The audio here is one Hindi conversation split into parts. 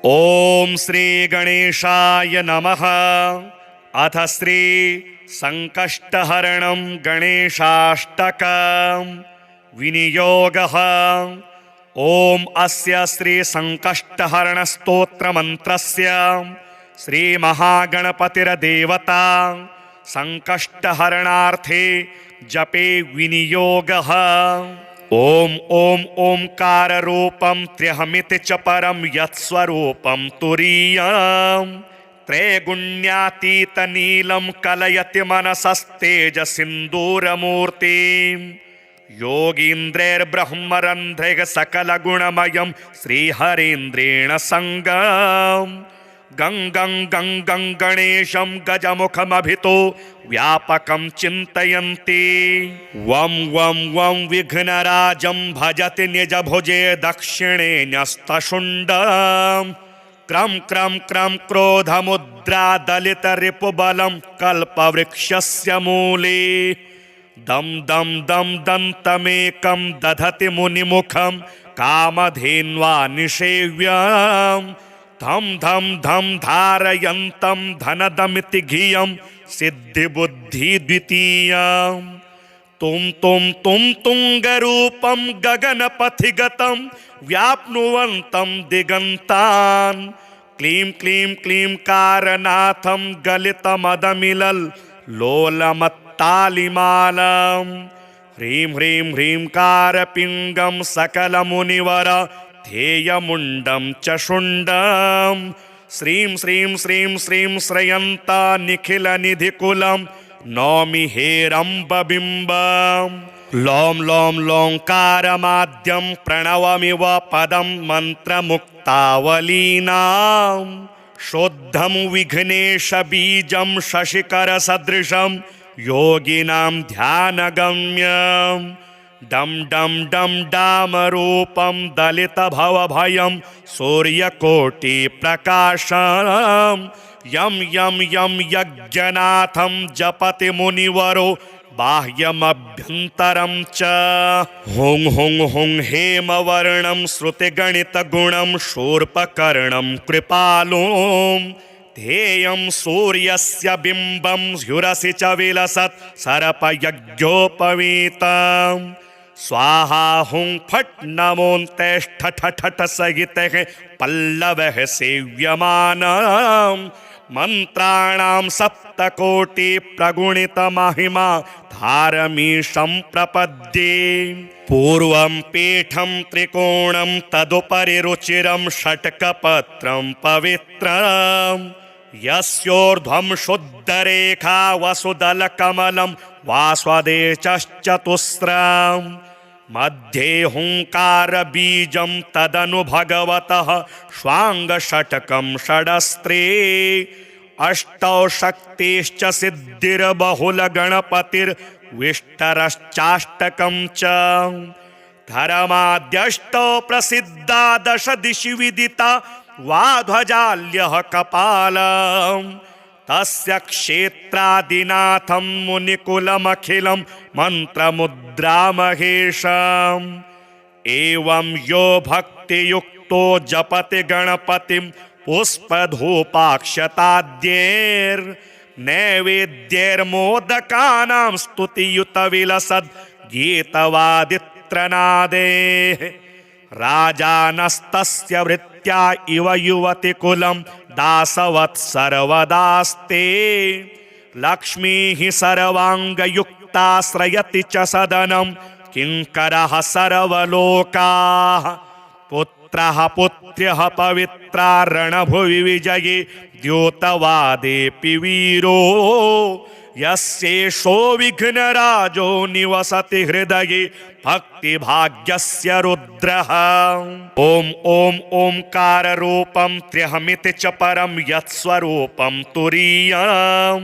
ओम श्री गणेशाय नमः। अथ श्री संकष्टहरणं गणेशाष्टकं विनियोगः। ओम अस्य श्री संकष्टहरण स्तोत्र मंत्रस्य श्री महागणपतिर्देवता संकष्टहरणार्थे जपे विनियोगः। ओम ओम ओंकार रूपम त्र्यहमिति च परम यत्स्वरूपम तुरीयं त्रैगुण्यातीत नीलम कलयति मनसस्तेज सिंदूरमूर्तिं योगीन्द्रैर्ब्रह्मरन्ध्रैः सकल गुणमयं श्रीहरीन्द्रेण संगम गं गं गं गं गणेशं गजमुखमभितो व्यापकं चिन्तयन्ति। वं वं वं विघ्नराजं भजति निजभुजे दक्षिणे न्यस्तशुण्डं क्रं क्रं क्रं क्रोधमुद्रा दलितरिपुबलं कल्पवृक्षस्य मूले दं दं दं दन्तमेकं दधति मुनिमुखं कामधेन्वा निषेव्यम् धम धम धम धारयन्तं धनदमिति घियं सिद्धिबुद्धि द्वितीयं तुम तुंगरूपं गगनपथिगतं व्याप्नुवन्तं दिगन्तान् क्लीं क्लीं क्लीं कारनाथं गलितमदमिलल लोलमत्तालिमालं ह्रीं ह्रीं ह्रीं कारपिङ्गं सकलमुनिवर ध्येयमुण्डं च शुण्डं श्रीं श्रीं श्रीं श्रीं श्रयन्ता निखिलनिधिकुलं नौमि हेरम्बबिम्बं लों लों लोङ्कारमाद्यं प्रणवमिव पदं मन्त्रमुक्तावलीनां शुद्धं विघ्नेशबीजं शशिकरसदृशं योगिनां ध्यानगम्यम् डम डम डम डामरूपं दलितभवभयं सूर्यकोटि प्रकाशं यं यं यं यज्ञनाथं जपति मुनिवरो बाह्यमभ्यन्तरं च हुं हुं हुं हेमवर्णं श्रुतिगणितगुणं शूर्पकर्णं कृपालुं ध्येयं सूर्यस्य बिम्बं ह्युरसि च विलसत् सर्पयज्ञोपवीतम् स्वाहा हुं फट् नमोऽन्तेष्ठ ठठ सहितः पल्लवः सेव्यमानं मन्त्राणां सप्तकोटि प्रगुणित महिमा धारमीशं प्रपद्ये पूर्वं पीठं त्रिकोणं तदुपरि रुचिरं षट्कपत्रं पवित्रं यस्योर्ध्वं शुद्धरेखा वसुदलकमलं वास्वदेशश्चतुस्रं मध्ये हुंकारबीजं तदनु भगवतः श्वाङ्गषट्कं षडस्त्रे अष्टौ शक्तिश्च सिद्धिर्बहुलगणपतिर्विष्टरश्चाष्टकं च धर्माद्यष्टौ प्रसिद्धा दश दिशि विदिता वाध्वजाल्यः कपालम् तस्य क्षेत्रादिनाथं मुनिकुलमखिलं मन्त्रमुद्रामहेशम् एवं यो भक्तियुक्तो जपति गणपतिं पुष्पधूपाक्षताद्यैर्नैवेद्यैर्मोदकानां स्तुतियुतविलसद् गीतवादित्रनादेः राजानस्तस्य वृत्त्या इव युवतिकुलं दासवत् सर्वदास्ते लक्ष्मीः सर्वाङ्गयुक्ताश्रयति च सदनं किङ्करः सर्वलोकाः पुत्रः पुत्र्यः पवित्रा रणभुवि विजये द्योतवादेऽपि वीरो यस्येषो विघ्नराजो निवसति हृदये भक्तिभाग्यस्य रुद्रः ॐ ॐ ओंकार रूपं त्र्यहमिति च परं यत्स्वरूपं तुरीयं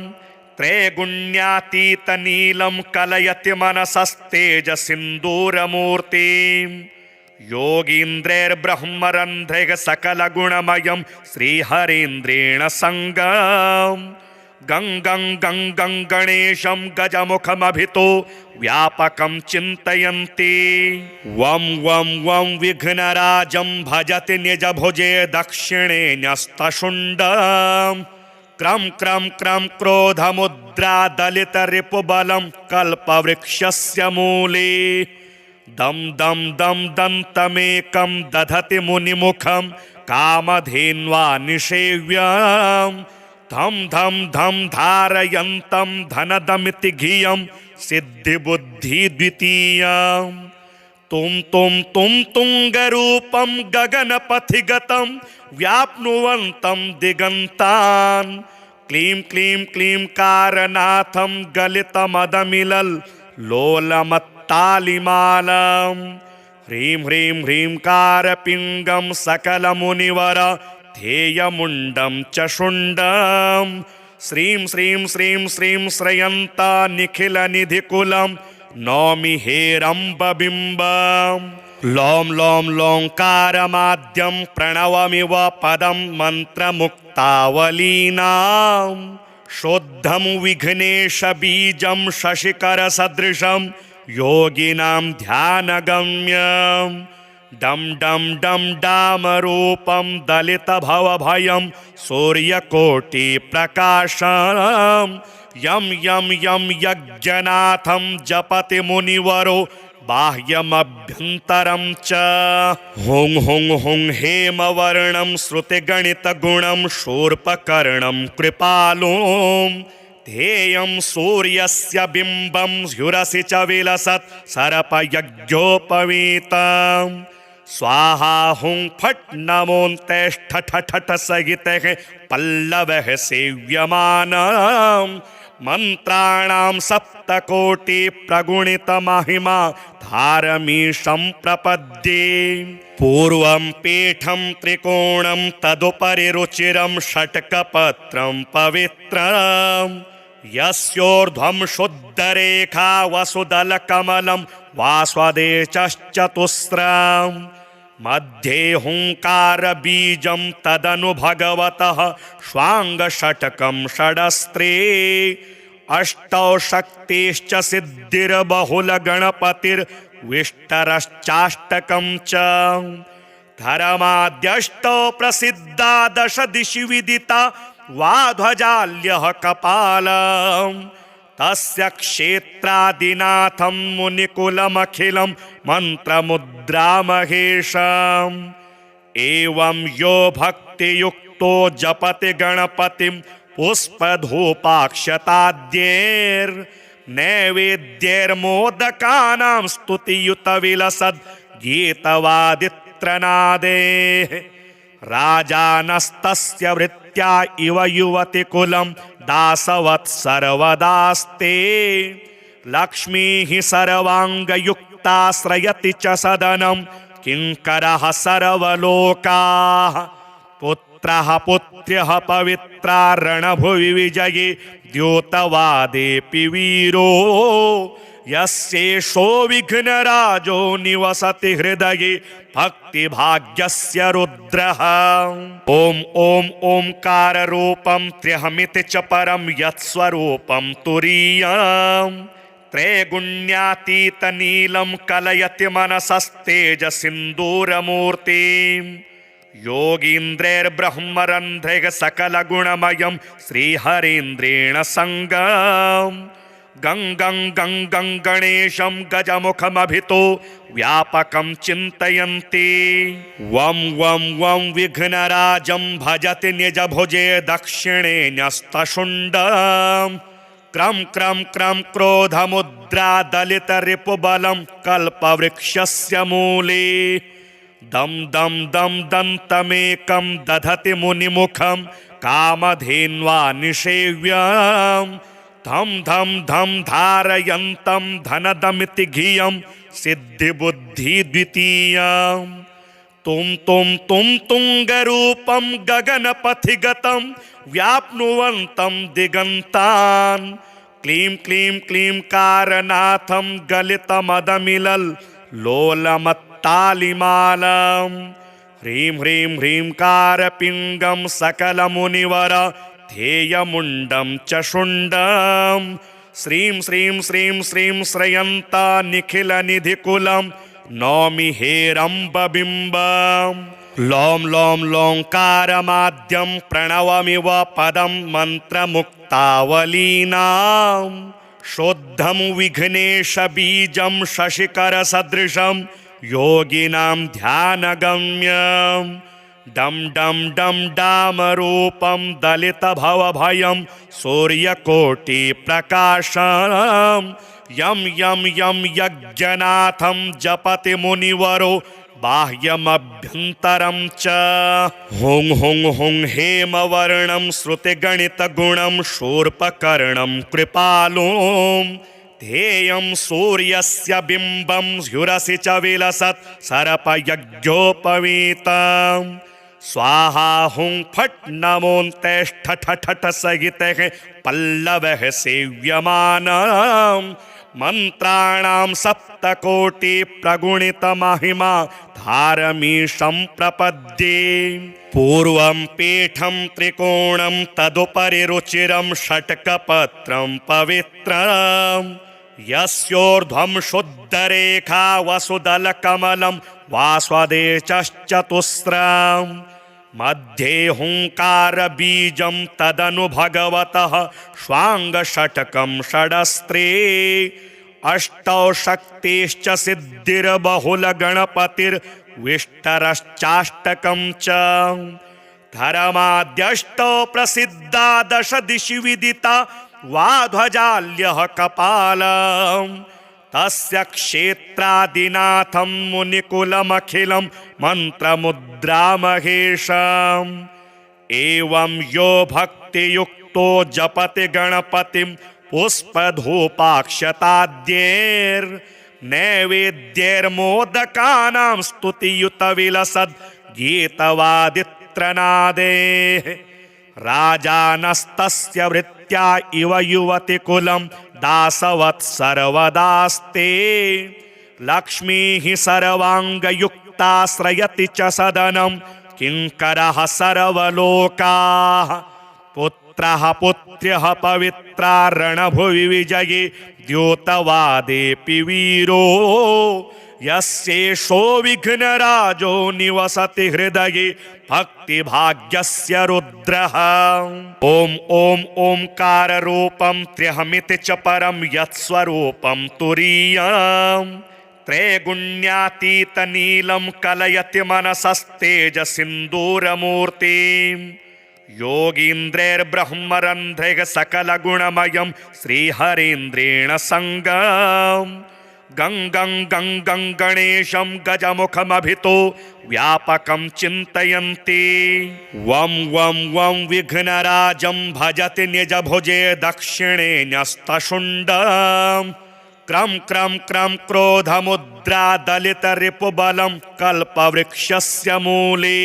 त्रैगुण्यातीत नीलं कलयति मनसस्तेज सिंदूरमूर्तिं योगीन्द्रैर्ब्रह्मरन्ध्रैः सकल गुणमयं श्रीहरीन्द्रेण संगम गं गं गं गं गणेशं गजमुखमभितो व्यापकं चिन्तयन्ति। वं वं वं विघ्नराजं भजति निजभुजे दक्षिणे न्यस्तशुण्डं। क्रं क्रं क्रं क्रोधमुद्रा दलितरिपुबलं कल्पवृक्षस्य मूले। दं दं दं दन्तमेकं दधति मुनिमुखं कामधेन्वा निषेव्यम्। धं धं धं धारयन्तं धनदमिति धियं सिद्धिबुद्धि द्वितीयम्। तुं तुं तुं तुङ्गरूपं गगनपथिगतं व्याप्नुवन्तं दिगन्तान्। क्लीं क्लीं क्लीं कारनाथं गलितमदमिलल् लोलमत्तालिमालम्। ह्रीं ह्रीं ह्रीं कारपिङ्गं सकलमुनिवर ध्येयमुण्डं च शुण्डं। श्रीं श्रीं श्रीं श्रीं श्रयन्ता निखिलनिधिकुलं नौमि हेरम्बबिम्बम्। लौं लौं लौङ्कारमाद्यं प्रणवमिव पदं मन्त्रमुक्तावलीनां। शुद्धं विघ्नेशबीजं शशिकरसदृशं योगिनां ध्यानगम्यम्। डं डं डं डामरूपं दलितभवभयं सूर्यकोटिप्रकाशम्। यं यं यं यज्ञनाथं जपति मुनिवरो बाह्यमभ्यन्तरं च। हुं हुं हुं हेमवर्णं श्रुतिगणितगुणं शूर्पकर्णं कृपालुं। ध्येयं सूर्यस्य बिम्बं ह्युरसि च विलसत् सर्पयज्ञोपवीतम्। स्वाहा हुं फट् नमोऽन्तेष्ठ ठठ सहितः पल्लवः सेव्यमानम्। मन्त्राणां सप्तकोटि प्रगुणितमहिमा धारमीशं प्रपद्ये। पूर्वं पीठं त्रिकोणं तदुपरि रुचिरं षट्कपत्रं पवित्रम्। यस्योर्ध्वं शुद्धरेखा वसुदलकमलं वास्वदेशश्चतुस्रम्। मध्ये हुङ्कारबीजं तदनु भगवतः स्वाङ्गषट्कं षडस्त्रे। अष्टौ शक्तिश्च सिद्धिर्बहुलगणपतिर्विष्टरश्चाष्टकं च। धर्माद्यष्टौ प्रसिद्धा दश दिशि विदिता वाध्वजाल्यः कपालम्। तस्य क्षेत्रादिनाथं मुनिकुलमखिलं मन्त्रमुद्रामहेशम्। एवं यो भक्तियुक्तो जपति गणपतिं पुष्पधूपाक्षताद्यैर्नैवेद्यैर्मोदकानां स्तुतियुतविलसद् गीतवादित्रनादेः। राजानस्तस्य वृत्त्या इव युवतिकुलं दासवत् सर्वदास्ते। लक्ष्मीः सर्वाङ्गयुक्ताश्रयति च सदनं किङ्करः सर्वलोकाः। पुत्रः पुत्र्यः पवित्रा रणभुवि विजये द्योतवादेऽपि वीरो। यस्येषो विघ्नराजो निवसति हृदये भक्तिभाग्यस्य रुद्रः। ॐ ॐ ओङ्काररूपं त्र्यहमिति च परं यत्स्वरूपं तुरीयम्। त्रैगुण्यातीतनीलं कलयति मनसस्तेजसिन्दूरमूर्तिम्। योगीन्द्रैर्ब्रह्मरन्ध्रैः सकलगुणमयं श्रीहरीन्द्रेण सङ्गम्। गं गं गं गं गणेशं गजमुखमभितो व्यापकं चिन्तयन्ति। वं वं वं विघ्नराजं भजति निजभुजे दक्षिणे न्यस्तशुण्डं। क्रं क्रं क्रं क्रोधमुद्रा दलितरिपुबलं कल्पवृक्षस्य मूले। दं दं दं दन्तमेकं दधति मुनिमुखं कामधेन्वा निषेव्यम्। धं धं धं धारयन्तं धनदमिति धियं सिद्धिबुद्धि द्वितीयम्। तुं तुं तुं तुङ्गरूपं गगनपथिगतं व्याप्नुवन्तं दिगन्तान्। क्लीं क्लीं क्लीं कारनाथं गलितमदमिलल् लोलमत्तालिमालम्। ह्रीं ह्रीं ह्रीं कारपिङ्गं सकलमुनिवर ध्येयमुण्डं च शुण्डं श्रीं श्रीं श्रीं श्रीं श्रयन्ता निखिलनिधिकुलं नौमि हेरम्बबिम्बम् लों लों लोङ्कारमाद्यं प्रणवमिव पदं मन्त्रमुक्तावलीनां शुद्धं विघ्नेशबीजं शशिकरसदृशं योगिनां ध्यानगम्यं डं डं डं डामरूपं दलितभवभयं सूर्यकोटिप्रकाशं यं यं यं यज्ञनाथं जपति मुनिवरो बाह्यमभ्यन्तरं च हुं हुं हुं हेमवर्णं श्रुतिगणितगुणं शूर्पकर्णं कृपालुं ध्येयं सूर्यस्य बिम्बं स्युरसि च विलसत् सर्पयज्ञोपवीतं स्वाहा हुं फट् नमोऽन्तेष्ठ ठठ सहितः पल्लवः सेव्यमानम् मंत्राणां सप्तकोटि प्रगुणित महिमा धारमीशं प्रपद्ये पूर्वं पीठं त्रिकोणं तदुपरि रुचिरं षट्कपत्रं पवित्रं यस्योर्ध्वं शुद्धरेखा वसुदलकमलं वास्वदेशश्चतुस्रं मध्ये हुंकारबीजं तदनु भगवतः श्वाङ्गषट्कं षडस्त्रे अष्टौ शक्तिश्च सिद्धिर्बहुलगणपतिर्विष्टरश्चाष्टकं च धर्माद्यष्टौ प्रसिद्धा दश दिशि विदिता वाध्वजाल्यः कपालम् तस्य क्षेत्रादिनाथं मुनिकुलमखिलं मन्त्रमुद्रामहेशम् एवं यो भक्तियुक्तो जपति गणपतिं पुष्पधूपाक्षताद्यैर्नैवेद्यैर्मोदकानां स्तुतियुतविलसद् गीतवादित्रनादेः राजानस्तस्य वृत्त्या इव युवतिकुलं दासवत् सर्वदास्ते लक्ष्मीः सर्वाङ्गयुक्ताश्रयति च सदनं किङ्करः सर्वलोकाः पुत्रः पुत्र्यः पवित्रा रणभुवि विजये द्योतवादेऽपि वीरो यस्येषो विघ्नराजो निवसति हृदये भक्तिभाग्यस्य रुद्रः ॐ ॐ ओंकाररूपं त्र्यहमिति च परं यत्स्वरूपं तुरीयं त्रैगुण्यातीतनीलं कलयति मनसस्तेजसिन्दूरमूर्तिं योगीन्द्रैर्ब्रह्मरन्ध्रैः सकलगुणमयं श्रीहरीन्द्रेण सङ्गम् गं गं गं गं गणेशं गजमुखमभितो व्यापकं चिन्तयन्ति वं वं वं विघ्नराजं भजति निजभुजे दक्षिणे न्यस्तशुण्डं क्रं क्रं क्रं क्रोधमुद्रा दलितरिपुबलं कल्पवृक्षस्य मूले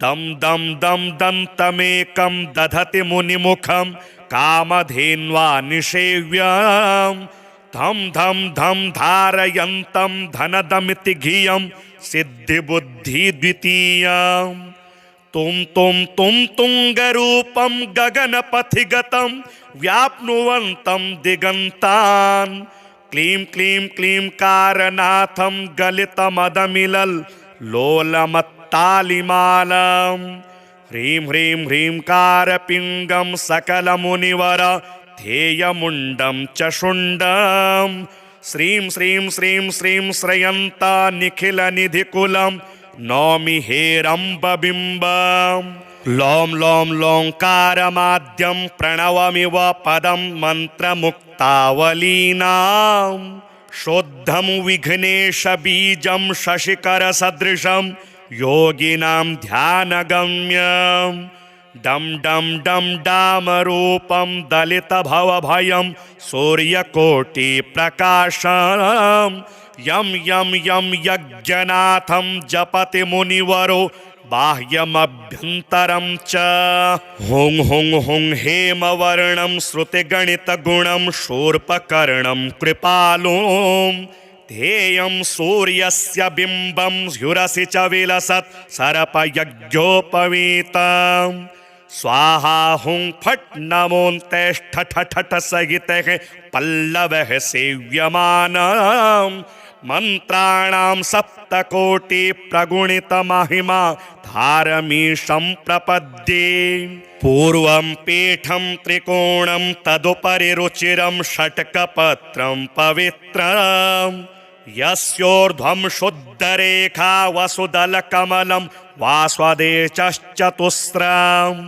दं दं दं दन्तमेकं दधति मुनिमुखं कामधेन्वा निषेव्यम् धम धम धम धारयन्तं धनदमिति धियं सिद्धिबुद्धि द्वितीयं तुम तुंगरूपं गगनपथिगतं व्याप्नुवन्तं दिगन्तान् क्लीं क्लीं क्लीं कारनाथं गलितमदमिलल् लोलमत्तालिमालं ह्रीं ह्रीं ह्रीं कारपिङ्गं सकलमुनिवर ध्येयमुण्डं च शुण्डं श्रीं श्रीं श्रीं श्रीं श्रयन्ता निखिलनिधिकुलं नौमि हेरम्बबिम्बम् लों लों लोङ्कारमाद्यं प्रणवमिव पदं मन्त्रमुक्तावलीनां शुद्धं विघ्नेशबीजं शशिकरसदृशं योगिनां ध्यानगम्यम् डं डं डं डामरूपं दलितभवभयं सूर्यकोटिप्रकाशं यं यं यं यज्ञनाथं जपति मुनिवरो बाह्यमभ्यन्तरं च हुं हुं हुं हेमवर्णं श्रुतिगणितगुणं शूर्पकर्णं कृपालुं ध्येयं सूर्यस्य बिम्बं स्युरसि च विलसत् सर्पयज्ञोपवीतं स्वाहा हुं फट् नमोऽन्तेष्ठ ठठ ठठ सहितः पल्लवः सेव्यमानम् मंत्राणां सप्तकोटि प्रगुणित महिमा धारमीशं प्रपद्ये पूर्वं पीठं त्रिकोणं तदुपरि रुचिरं षट्कपत्रं पवित्रम् यस्योर्ध्वं शुद्धरेखा वसुदलकमलं वास्वदेशश्चतुस्रम्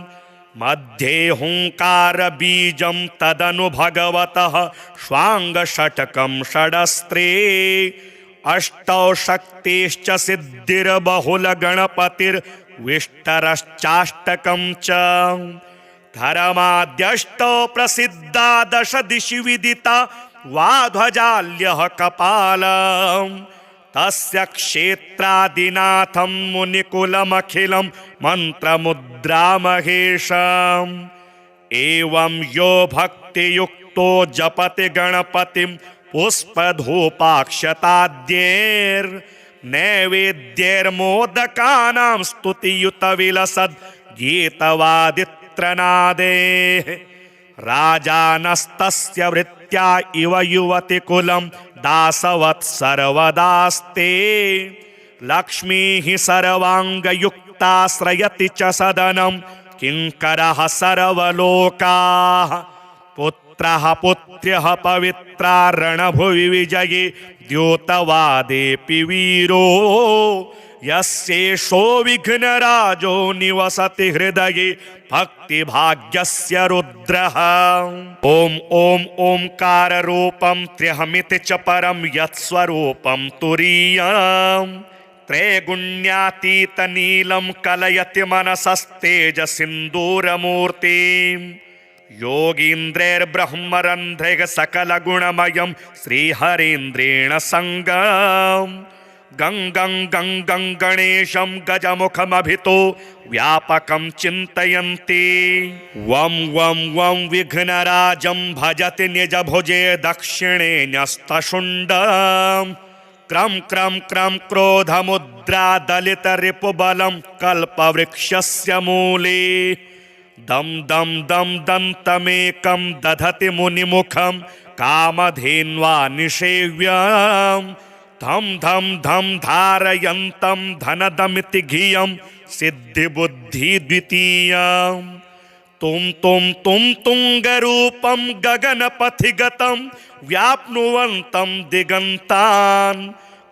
मध्ये हुंकारबीजं तदनु भगवतः श्वाङ्गषट्कं षडस्त्रे अष्टौ शक्तिश्च सिद्धिर्बहुलगणपतिर्विष्टरश्चाष्टकं च धर्माद्यष्टौ प्रसिद्धा दश दिशि विदिता वाध्वजाल्यः कपालम् तस्य क्षेत्रादिनाथं मुनिकुलमखिलं मन्त्रमुद्रामहेशम् एवं यो भक्तियुक्तो जपति गणपतिं पुष्पधूपाक्षताद्यैर्नैवेद्यैर्मोदकानां स्तुतियुतविलसद् गीतवादित्रनादेः राजानस्तस्य वृत्त्या इव युवतिकुलं दासवत् सर्वदास्ते लक्ष्मीः सर्वाङ्गयुक्ताश्रयति च सदनं किङ्करः सर्वलोकाः पुत्रः पुत्र्यः पवित्रा रणभुवि विजये द्योतवादेऽपि वीरो यस्येषो विघ्नराजो निवसति हृदये भक्तिभाग्यस्य रुद्रः ॐ ॐ ओंकाररूपं त्र्यहमिति च परं यत्स्वरूपं तुरीयम् त्रैगुण्यातीतनीलं कलयति मनसस्तेजसिन्दूरमूर्तिम् योगीन्द्रैर्ब्रह्मरन्ध्रैः सकलगुणमयं श्रीहरीन्द्रेण सङ्गम् गङ्गं गङ्गं गणेशं गजमुखमभितो व्यापकं चिन्तयन्ति वं वं वं विघ्नराजं भजति निजभुजे दक्षिणे न्यस्तशुण्डम् क्रं क्रं क्रं क्रोधमुद्रा दलितरिपुबलं कल्पवृक्षस्य मूले दं दं दं दन्तमेकं दधति मुनिमुखं कामधेन्वा निषेव्यम् धम धम धम धारयन्तं धनदमिति धियं सिद्धिबुद्धि द्वितीयम् तुम तुंगरूपं गगनपथिगतं व्याप्नुवन्तं दिगन्तान्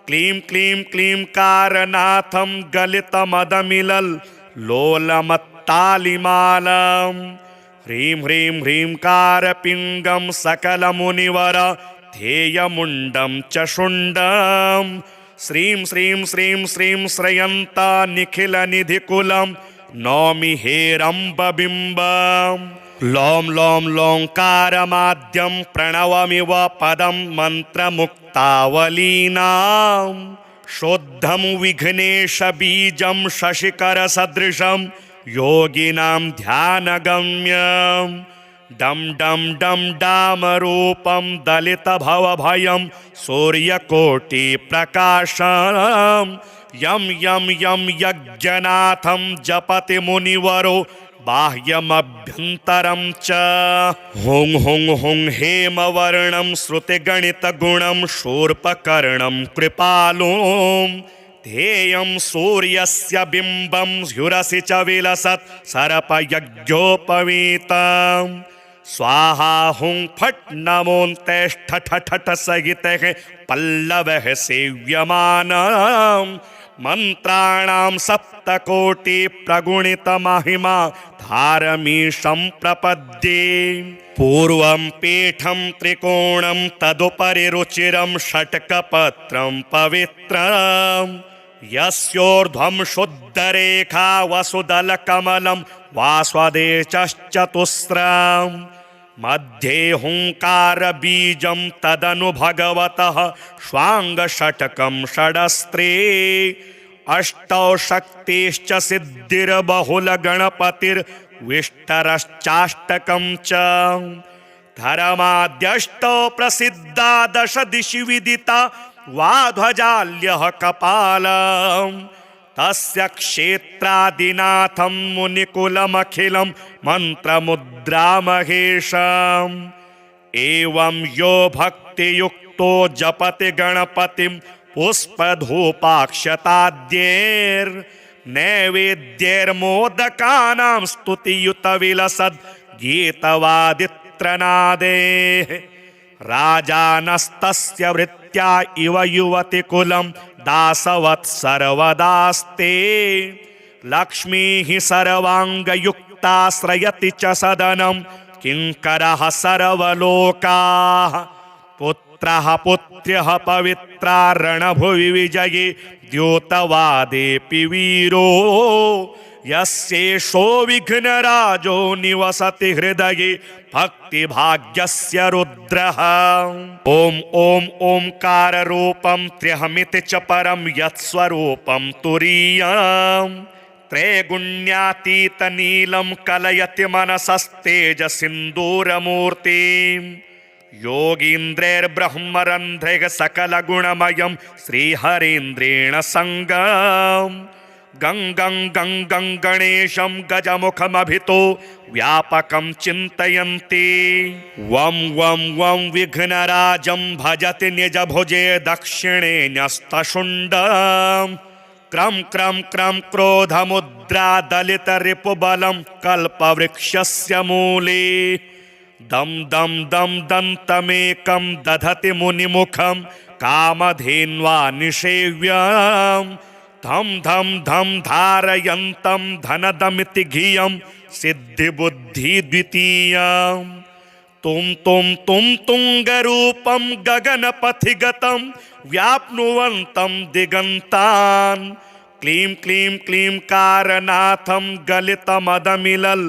क्लीं क्लीं क्लीं कारनाथं गलितमदमिलल् लोलमत्तालिमालम् ह्रीं ह्रीं ह्रीं कारपिङ्गं सकलमुनिवर ध्येयमुण्डं च शुण्डं श्रीं श्रीं श्रीं श्रीं श्रयन्ता निखिलनिधिकुलं नौमि हेरम्बबिम्बम् लों लों लोङ्कारमाद्यं प्रणवमिव पदं मन्त्रमुक्तावलीनां शुद्धं विघ्नेशबीजं शशिकरसदृशं योगिनां ध्यानगम्यम् डम डम डम डामरूपं दलितभवभयं सूर्यकोटिप्रकाशम् यं यं यं यज्ञनाथं जपति मुनिवरो बाह्यमभ्यन्तरं च हुं हुं हुं हेमवर्णं श्रुतिगणितगुणं शूर्पकर्णं कृपालुं ध्येयं सूर्यस्य बिम्बं ह्युरसि च विलसत् सर्पयज्ञोपवीतम् स्वाहा हुं फट् नमोऽन्तेष्ठ ठठ ठठ सहितः पल्लवः सेव्यमानम् मंत्राणां सप्तकोटि प्रगुणित महिमा धारमीशं प्रपद्ये पूर्वं पीठं त्रिकोणं तदुपरि रुचिरं षट्कपत्रं पवित्रम् यस्योर्ध्वं शुद्धरेखा वसुदलकमलं वास्वदेशश्चतुस्रम् मध्ये हुंकारबीजं तदनु भगवतः श्वाङ्गषट्कं षडस्त्रे अष्टौ शक्तिश्च सिद्धिर्बहुलगणपतिर्विष्टरश्चाष्टकं च धर्माद्यष्टौ प्रसिद्धा दश दिशि विदिता वाध्वजाल्यः कपालम् तस्य क्षेत्रादिनाथं मुनिकुलमखिलं मन्त्रमुद्रामहेशम् एवं यो भक्तियुक्तो जपति गणपतिं पुष्पधूपाक्षताद्यैर्नैवेद्यैर्मोदकानां स्तुतियुतविलसद् गीतवादित्रनादेः राजानस्तस्य वृत्त्या इव युवतिकुलं दासवत्सर्वदास्ते लक्ष्मीः सर्वाङ्गयुक्ताश्रयति च सदनं किङ्करः सर्वलोकाः पुत्रः पुत्र्यः पवित्रा रणभुवि विजये द्योतवादेऽपि वीरो यस्येषो विघ्नराजो निवसति हृदये भक्तिभाग्यस्य रुद्रः ॐ ॐ ओंकाररूपं त्र्यहमिति च परं यत्स्वरूपं तुरीयम् त्रैगुण्यातीतनीलं कलयति मनसस्तेजसिन्दूरमूर्तिम् योगीन्द्रैर्ब्रह्मरन्ध्रैः सकलगुणमयं श्रीहरीन्द्रेण सङ्गम् गङ्गं गङ्गं गणेशं गजमुखमभितो व्यापकं चिन्तयन्ति वं वं वं विघ्नराजं भजति निजभुजे दक्षिणे न्यस्तशुण्डम् क्रं क्रं क्रं क्रोधमुद्रा दलितरिपुबलं कल्पवृक्षस्य मूले दं दं दं दन्तमेकं दधति मुनिमुखं कामधेन्वा निषेव्यम् धम धम धम धारयन्तं धनदमिति धियं सिद्धिबुद्धि द्वितीयम् तुम तुङ्गरूपं गगनपथिगतं व्याप्नुवन्तं दिगन्तान् क्लीं क्लीं क्लीं कारनाथं गलितमदमिलल्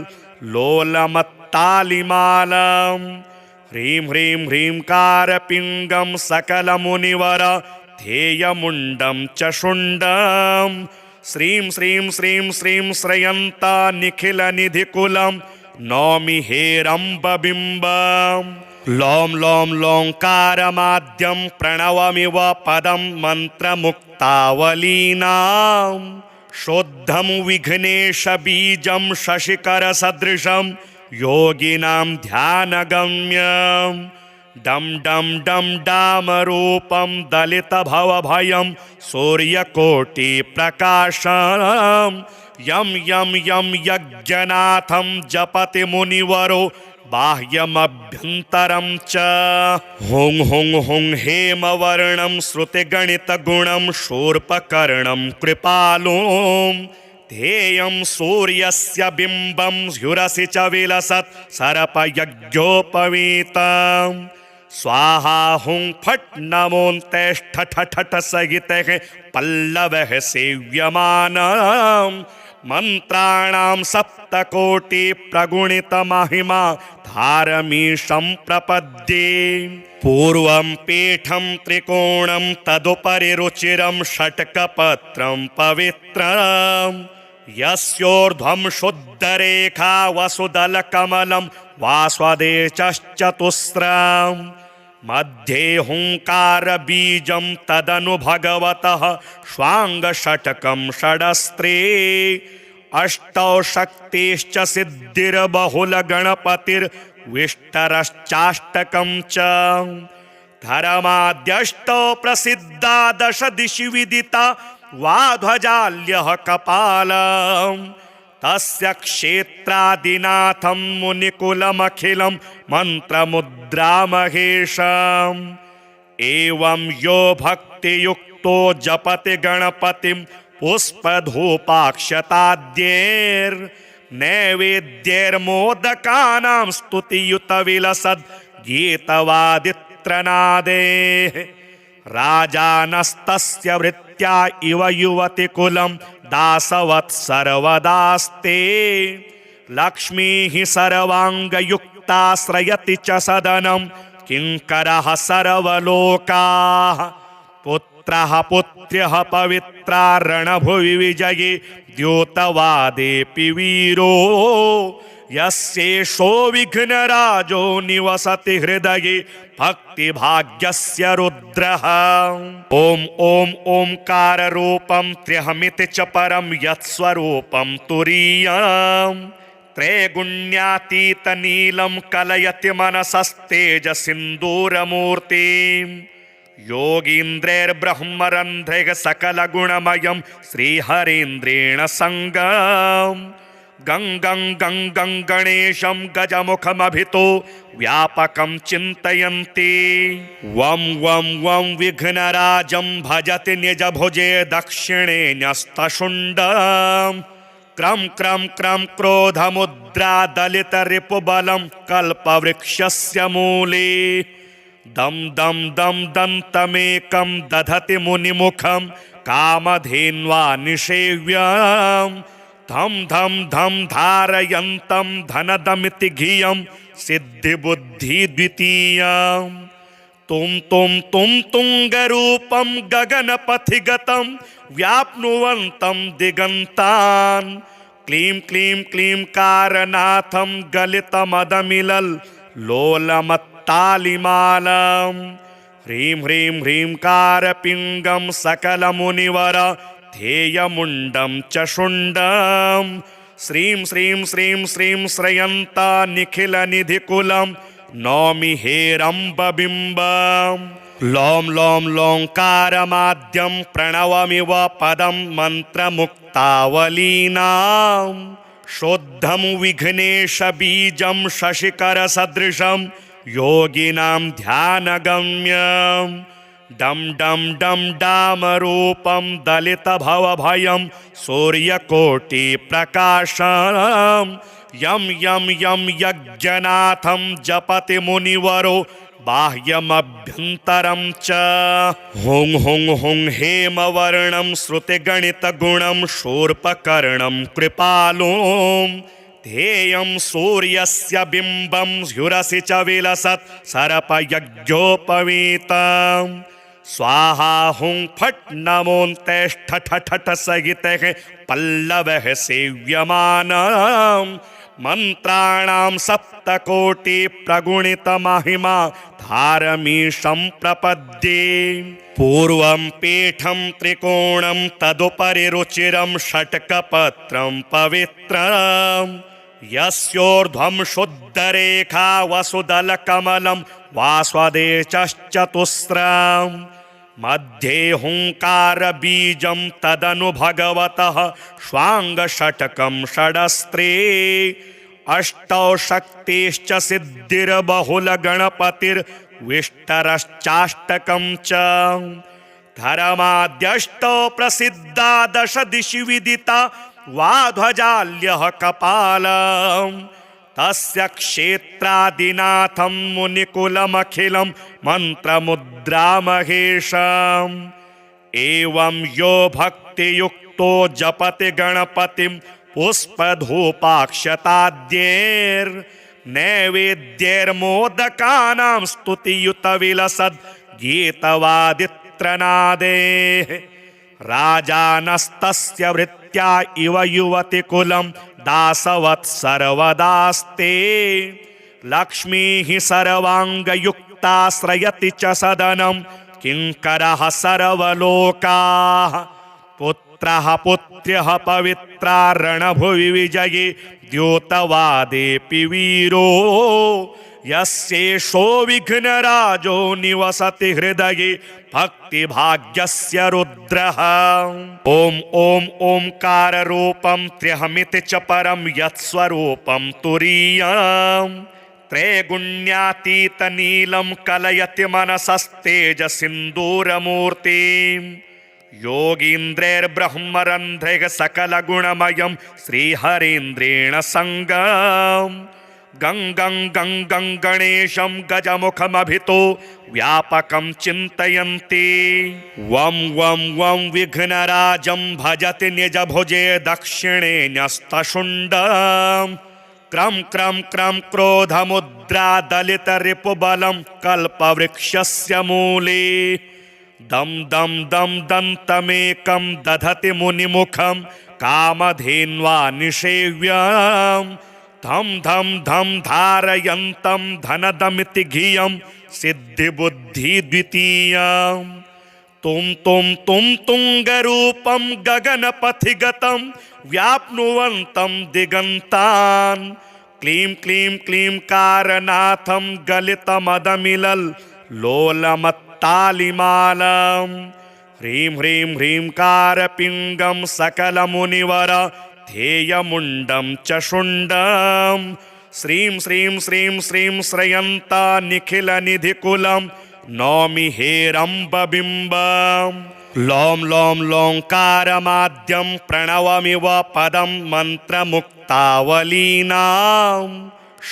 लोलमत्तालिमालम् ह्रीं ह्रीं ह्रीं कारपिङ्गं सकलमुनिवर ध्येयमुण्डं च शुण्डं श्रीं श्रीं श्रीं श्रीं श्रयन्ता निखिलनिधिकुलं नौमि हेरम्बबिम्बम् लों लों लोङ्कारमाद्यं प्रणवमिव पदं मन्त्रमुक्तावलीनां शुद्धं विघ्नेशबीजं शशिकरसदृशं योगिनां ध्यानगम्यम् डम डम डम डामरूपं दलितभवभयं सूर्यकोटिप्रकाशं यं यं यं यज्ञनाथं जपति मुनिवरो बाह्यमभ्यन्तरं च हुं हुं हुं हेमवर्णं श्रुतिगणितगुणं शूर्पकर्णं कृपालुं ध्येयं सूर्यस्य बिम्बं ह्युरसि च विलसत् सर्पयज्ञोपवीतम् स्वाहा हुं फट् नमोऽन्तेष्ठ ठठ सहितः पल्लवः सेव्यमानम् मन्त्राणां सप्तकोटि प्रगुणितमहिमा धारमीशं प्रपद्ये पूर्वं पीठं त्रिकोणं तदुपरि रुचिरं षट्कपत्रं पवित्रम् यस्योर्ध्वं शुद्धरेखा वसुदलकमलं वास्वदेशश्चतुस्रम् मध्ये हुङ्कारबीजं तदनु भगवतः श्वाङ्गषट्कं षडस्त्रे अष्टौ शक्तिश्च सिद्धिर्बहुलगणपतिर्विष्टरश्चाष्टकं च धर्माद्यष्टौ प्रसिद्धा दश दिशि विदिता वाध्वजाल्यः कपालम् तस्य क्षेत्रादिनाथं मुनिकुलमखिलं मन्त्रमुद्रामहेशम् एवं यो भक्तियुक्तो जपति गणपतिं पुष्पधूपाक्षताद्यैर्नैवेद्यैर्मोदकानां स्तुतियुतविलसद् गीतवादित्रनादेः राजानस्तस्य वृत्त्या इव युवतिकुलं दासवत्सर्वदास्ते लक्ष्मीः सर्वाङ्गयुक्ताश्रयति च सदनं किङ्करः सर्वलोकाः पुत्रः पुत्र्यः पवित्रा रणभुवि विजये द्योतवादेऽपि वीरो यस्येषो विघ्नराजो निवसति हृदये भक्तिभाग्यस्य रुद्रः। ॐ ॐ ओंकाररूपं त्र्यहमिति च परं यत्स्वरूपं तुरीयम् त्रैगुण्यातीतनीलं कलयति मनसस्तेजसिन्दूरमूर्तिम् योगीन्द्रैर्ब्रह्मरन्ध्रैः सकलगुणमयं श्रीहरीन्द्रेण सङ्गम् गं गं गं गं गणेशं गजमुखमभितो व्यापकं चिन्तयन्ति वं वं वं विघ्नराजं भजति निजभुजे दक्षिणे न्यस्तशुण्डम् क्रं क्रं क्रं क्रोधमुद्रादलितरिपुबलं कल्पवृक्षस्य मूले दं दं दं दन्तमेकं दधति मुनिमुखं कामधेन्वा निषेव्यम् धं धं धं धारयन्तं धनदमिति धियं सिद्धिबुद्धिद्वितीयम् तुं तुं तुं तुङ्गरूपं गगनपथिगतं व्याप्नुवन्तं दिगन्तान् क्लीं क्लीं क्लीं कारनाथं गलितमदमिलल् लोलमत्तालिमालम् ह्रीं ह्रीं ह्रीं कारपिङ्गं सकलमुनिवर ध्येयमुण्डं च शुण्डं श्रीं श्रीं श्रीं श्रीं श्रयन्ता निखिलनिधिकुलं नौमि हेरम्बबिम्बम् लों लों लोङ्कारमाद्यं प्रणवमिव पदं मन्त्रमुक्तावलीनां शुद्धं विघ्नेशबीजं शशिकरसदृशं योगिनां ध्यानगम्यम् डं डं डं डामरूपं दलितभवभयं सूर्यकोटिप्रकाशम् यं यं यं यज्ञनाथं जपति मुनिवरो बाह्यमभ्यन्तरं च हुं हुं हुं हेमवर्णं श्रुतिगणितगुणं शूर्पकर्णं कृपालुं ध्येयं सूर्यस्य बिम्बं ह्युरसि च विलसत् सर्पयज्ञोपवीतम् स्वाहा हुं फट् नमोऽन्तेष्ठ ठठ सहितः पल्लवः सेव्यमानम् मन्त्राणां सप्तकोटि प्रगुणितमहिमा धारमीशं प्रपद्ये पूर्वं पीठं त्रिकोणं तदुपरि रुचिरं षट्कपत्रं पवित्रम् यस्योर्ध्वं शुद्धरेखा वसुदलकमलं वास्वदेशश्चतुस्रम् मध्ये हुंकारबीजं तदनु भगवतः श्वाङ्गषट्कं षडस्त्रे अष्टौ शक्तिश्च सिद्धिर्बहुलगणपतिर्विष्टरश्चाष्टकं च धर्माद्यष्टौ प्रसिद्धा दश दिशि विदिता वाध्वजाल्यः कपालम् तस्य क्षेत्रादिनाथं मुनिकुलमखिलं मन्त्रमुद्रामहेशम् एवं यो भक्तियुक्तो जपति गणपतिं पुष्पधूपाक्षताद्यैर्नैवेद्यैर्मोदकानां स्तुतियुतविलसद् गीतवादित्रनादेः राजानस्तस्य वृत्त्या इव युवतिकुलं दासवत् सर्वदास्ते लक्ष्मीः सर्वाङ्गयुक्ताश्रयति च सदनं किङ्करः सर्वलोकाः पुत्रः पुत्र्यः पवित्रा रणभुवि विजये द्योतवादेऽपि वीरो यस्येषो विघ्नराजो निवसति हृदये भक्तिभाग्यस्य रुद्रः। ॐ ॐ ओंकाररूपं त्र्यहमिति च परं यत्स्वरूपं तुरीयम् त्रैगुण्यातीतनीलं कलयति मनसस्तेजसिन्दूरमूर्तिम् योगीन्द्रैर्ब्रह्मरन्ध्रैः सकलगुणमयं श्रीहरीन्द्रेण सङ्गम् गं गं गं गं गणेशं गजमुखमभितो व्यापकं चिन्तयन्ति वं वं वं विघ्नराजं भजति निजभुजे दक्षिणे न्यस्तशुण्डम् क्रं क्रं क्रं क्रोधमुद्रादलितरिपुबलं कल्पवृक्षस्य मूले दं दं दं दन्तमेकं दधति मुनिमुखं कामधेन्वा निषेव्यम् धम धम धम धारयन्तं धनदमिति धियं सिद्धिबुद्धि द्वितीयं तुम तुंगरूपं गगनपथिगतं व्याप्नुवन्तं दिगन्तान् क्लीं क्लीं क्लीं कारनाथं गलितमदमिलल लोलमत्तालिमालं ह्रीं ह्रीं ह्रीं कारपिङ्गं सकलमुनिवर ध्येयमुण्डं च शुण्डं श्रीं श्रीं श्रीं श्रीं श्रयन्ता निखिलनिधिकुलं नौमि हेरम्बबिम्बं लों लों लोङ्कारमाद्यं प्रणवमिव पदं मन्त्रमुक्तावलीनां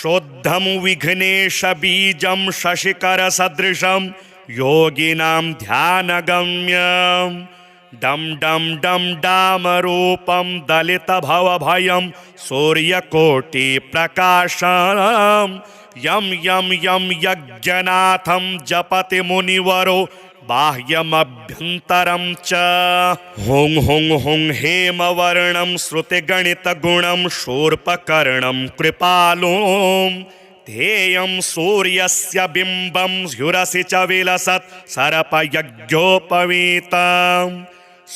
शुद्धं विघ्नेशबीजं शशिकरसदृशं योगिनां ध्यानगम्यं डं डं डं डामरूपं दलितभवभयं सूर्यकोटिप्रकाशं यं यं यं यज्ञनाथं जपति मुनिवरो बाह्यमभ्यन्तरं च हुं हुं हुं हेमवर्णं श्रुतिगणितगुणं शूर्पकर्णं कृपालुं ध्येयं सूर्यस्य बिम्बं ह्युरसि च विलसत् सर्पयज्ञोपवीतं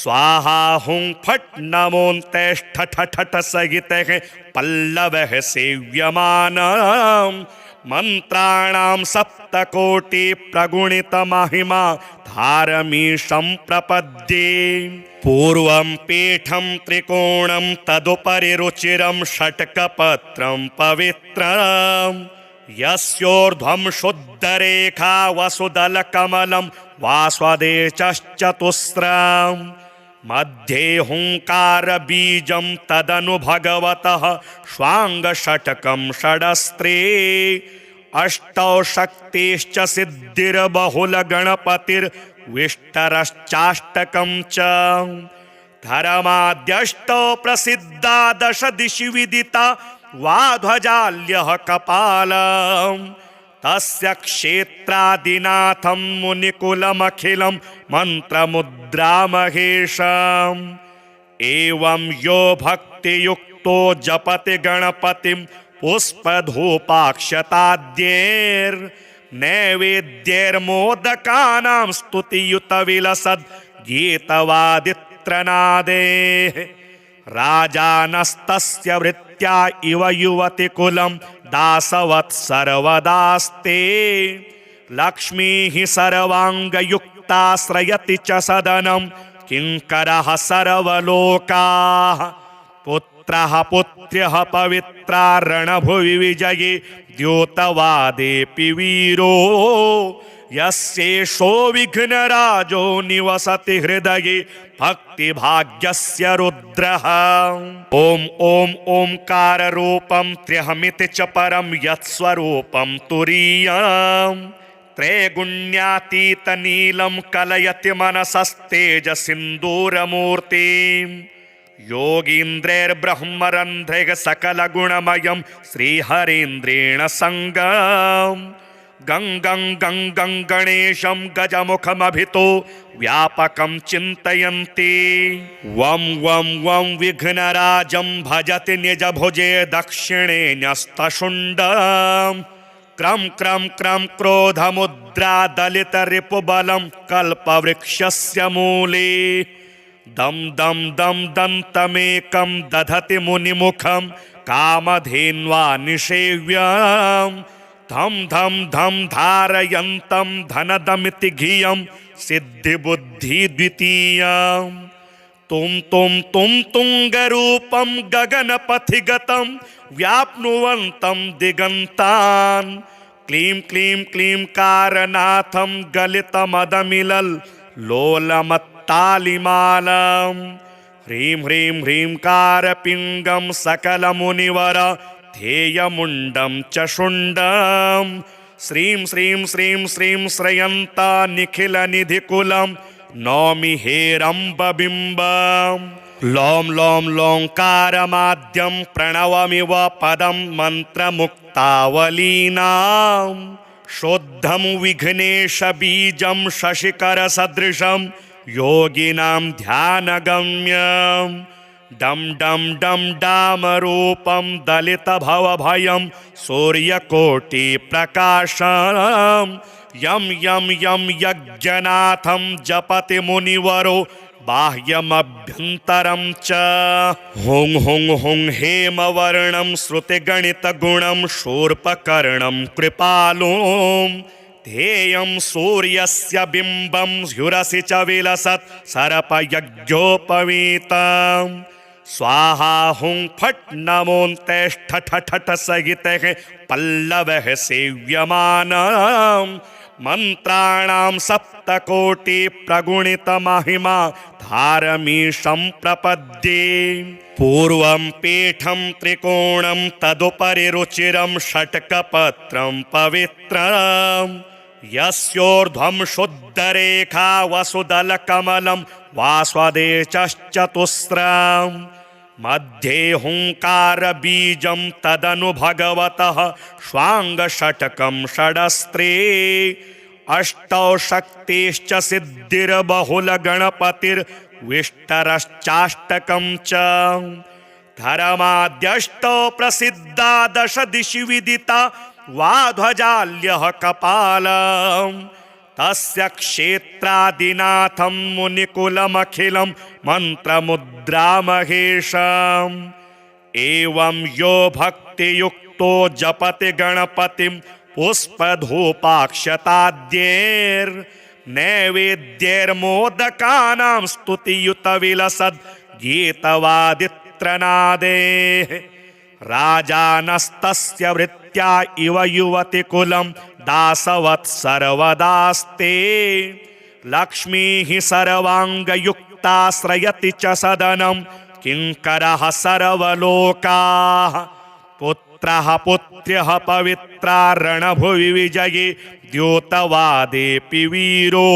स्वाहा हुं फट् नमोऽन्तेष्ठ ठठ सहितः पल्लवः सेव्यमानं मन्त्राणां सप्तकोटि प्रगुणितमहिमा धारमीशं प्रपद्ये पूर्वं पीठं त्रिकोणं तदुपरि रुचिरं षट्कपत्रं पवित्रं यस्योर्ध्वं शुद्धरेखा वसुदलकमलं वास्वदेशश्चतुस्रं मध्ये हुंकारबीजं तदनु भगवतः श्वाङ्गषट्कं षडस्त्रे अष्टौ शक्तिश्च सिद्धिर्बहुलगणपतिर्विष्टरश्चाष्टकं च धर्माद्यष्टौ प्रसिद्धा दश दिशि विदिता वाध्वजाल्यः कपालम् तस्य क्षेत्रादिनाथं मुनिकुलमखिलं मन्त्रमुद्रामहेशम् एवं यो भक्तियुक्तो जपति गणपतिं पुष्पधूपाक्षताद्यैर्नैवेद्यैर्मोदकानां स्तुतियुतविलसद् गीतवादित्रनादेः राजानस्तस्य वृत्त्या इव युवतिकुलं दासवत् सर्वदास्ते लक्ष्मीः सर्वाङ्गयुक्ताश्रयति च सदनं किङ्करः सर्वलोकाः पुत्रः पुत्र्यः पवित्रा रणभुवि विजये द्योतवादेऽपि वीरो यस्येषो विघ्नराजो निवसति हृदये भक्तिभाग्यस्य रुद्रः ॐ ॐ ओंकाररूपं त्र्यहमिति च परं यत्स्वरूपं तुरीयं त्रैगुण्यातीतनीलं कलयति मनसस्तेजसिन्दूरमूर्तिं योगीन्द्रैर्ब्रह्मरन्ध्रैः सकलगुणमयं श्रीहरीन्द्रेण सङ्गम् गं गं गं गं गणेशं गजमुखमभितो व्यापकं चिन्तयन्ति वं वं वं विघ्नराजं भजति निजभुजे दक्षिणे न्यस्तशुण्डं क्रं क्रं क्रं क्रोधमुद्रा दलितरिपुबलं कल्पवृक्षस्य मूले दं दं दं दन्तमेकं दधति मुनिमुखं कामधेन्वा निषेव्यम् धम धम धम धारयन्तं धनदमिति धियं सिद्धिबुद्धि द्वितीयं तुम तुंगरूपं गगनपथिगतं व्याप्नुवन्तं दिगन्तान् क्लीं क्लीं क्लीं कारनाथं गलितमदमिलल लोलमत्तालिमालं ह्रीं ह्रीं ह्रीं कारपिङ्गं सकलमुनिवर ध्येयमुण्डं च शुण्डं श्रीं श्रीं श्रीं श्रीं श्रयन्ता निखिलनिधिकुलं नौमि हेरम्बबिम्बं लों लों लोङ्कारमाद्यं प्रणवमिव पदं मन्त्रमुक्तावलीनां शुद्धं विघ्नेशबीजं शशिकरसदृशं योगिनां ध्यानगम्यं डम डम डम डामरूपं दलितभवभयं सूर्यकोटिप्रकाशं यं यं यं यज्ञनाथं जपति मुनिवरो बाह्यमभ्यन्तरं च हुं हुं हुं हेमवर्णं श्रुतिगणितगुणं शूर्पकर्णं कृपालुं ध्येयं सूर्यस्य बिम्बं स्युरसि च विलसत् सर्पयज्ञोपवीतम् स्वाहा हुं फट् नमोऽन्तेष्ठ ठठ सहितः पल्लवः सेव्यमानम् मंत्राणां सप्तकोटि प्रगुणित महिमा धारमीशं प्रपद्ये पूर्वं पीठं त्रिकोणं तदुपरि रुचिरं षट्कपत्रं पवित्रं यस्योर्ध्वं शुद्धरेखा वसुदलकमलं वास्वदेशश्चतुस्रं मध्ये हुंकारबीजं तदनु भगवतः श्वाङ्गषट्कं षडस्त्रे अष्टौ शक्तिश्च सिद्धिर्बहुलगणपतिर्विष्टरश्चाष्टकं च धर्माद्यष्टौ प्रसिद्धा दश दिशि विदिता वाध्वजाल्यः कपालम् तस्य क्षेत्रादिनाथं मुनिकुलमखिलं मन्त्रमुद्रामहेशम् एवं यो भक्तियुक्तो जपति गणपतिं पुष्पधूपाक्षताद्यैर्नैवेद्यैर्मोदकानां स्तुतियुतविलसद् गीतवादित्रनादेः राजानस्तस्य वृत्त्या इव युवतिकुलं दासवत् सर्वदास्ते लक्ष्मीः सर्वाङ्गयुक्ताश्रयति च सदनं किङ्करः सर्वलोकाः पुत्रः पुत्र्यः पवित्रा रणभुवि विजये द्योतवादेऽपि वीरो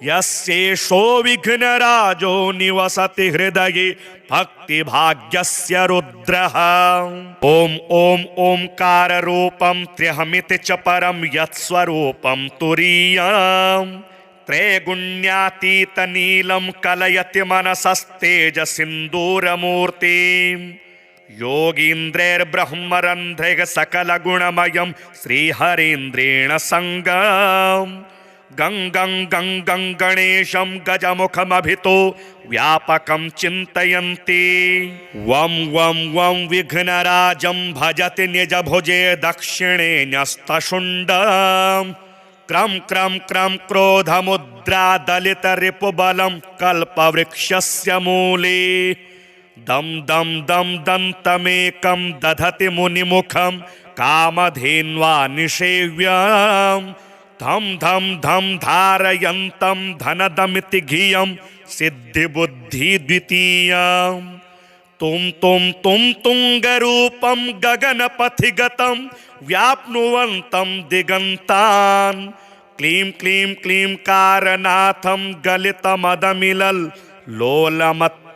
यस्येषो विघ्नराजो निवसति हृदये भक्तिभाग्यस्य रुद्रः ॐ ॐ ओंकाररूपं त्र्यहमिति च परं यत्स्वरूपं तुरीयम् त्रैगुण्यातीतनीलं कलयति मनसस्तेजसिन्दूरमूर्तिम् योगीन्द्रैर्ब्रह्मरन्ध्रैः सकलगुणमयं श्रीहरीन्द्रेण सङ्गम् गङ्गं गङ्गं गणेशं गजमुखमभितो व्यापकं चिन्तयन्ति वं वं वं विघ्नराजं भजति निजभुजे दक्षिणे न्यस्तशुण्डं क्रं क्रं क्रं क्रोधमुद्रा दलितरिपुबलं कल्पवृक्षस्य मूले दं दं दं दन्तमेकं दधति मुनिमुखं कामधेन्वा निषेव्यम् धम धम धम धारयन्तं धनदमिति धियं सिद्धिबुद्धि द्वितीयं तुम तुंगरूपं गगनपथिगतं व्याप्नुवन्तं दिगन्तान् क्लीं क्लीं क्लीं कारनाथं गलितमदमिलल् लोलमत्तालिमालं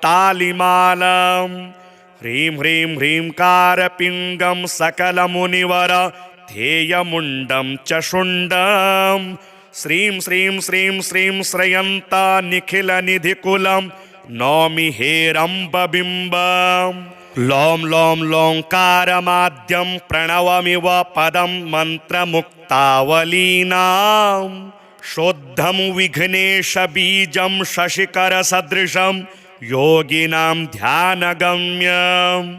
ह्रीं ह्रीं ह्रीं कारपिङ्गं सकलमुनिवर ध्येयमुण्डं च शुण्डं श्रीं श्रीं श्रीं श्रीं श्रयन्ता निखिलनिधिकुलं नौमि हेरम्बबिम्बं लौं लौं लौङ्कारमाद्यं प्रणवमिव पदं मन्त्रमुक्तावलीनां शुद्धं विघ्नेशबीजं शशिकरसदृशं योगिनां ध्यानगम्यम्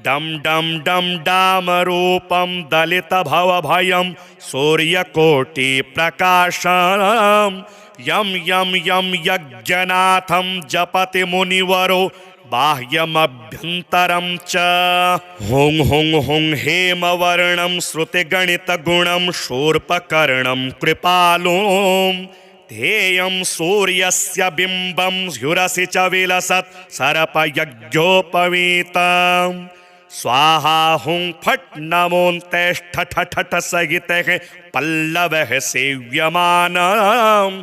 डम डम डम डामरूपं दलितभवभयं सूर्यकोटिप्रकाशं यं यं यं यज्ञनाथं जपति मुनिवरो बाह्यमभ्यन्तरं च हुं हुं हुं हेमवर्णं श्रुतिगणितगुणं शूर्पकर्णं कृपालुं ध्येयं सूर्यस्य बिम्बं स्युरसि च विलसत् सर्पयज्ञोपवीतम् स्वाहा हुं फट् नमोऽन्तेष्ठ ठठ सहितः पल्लवः सेव्यमानम्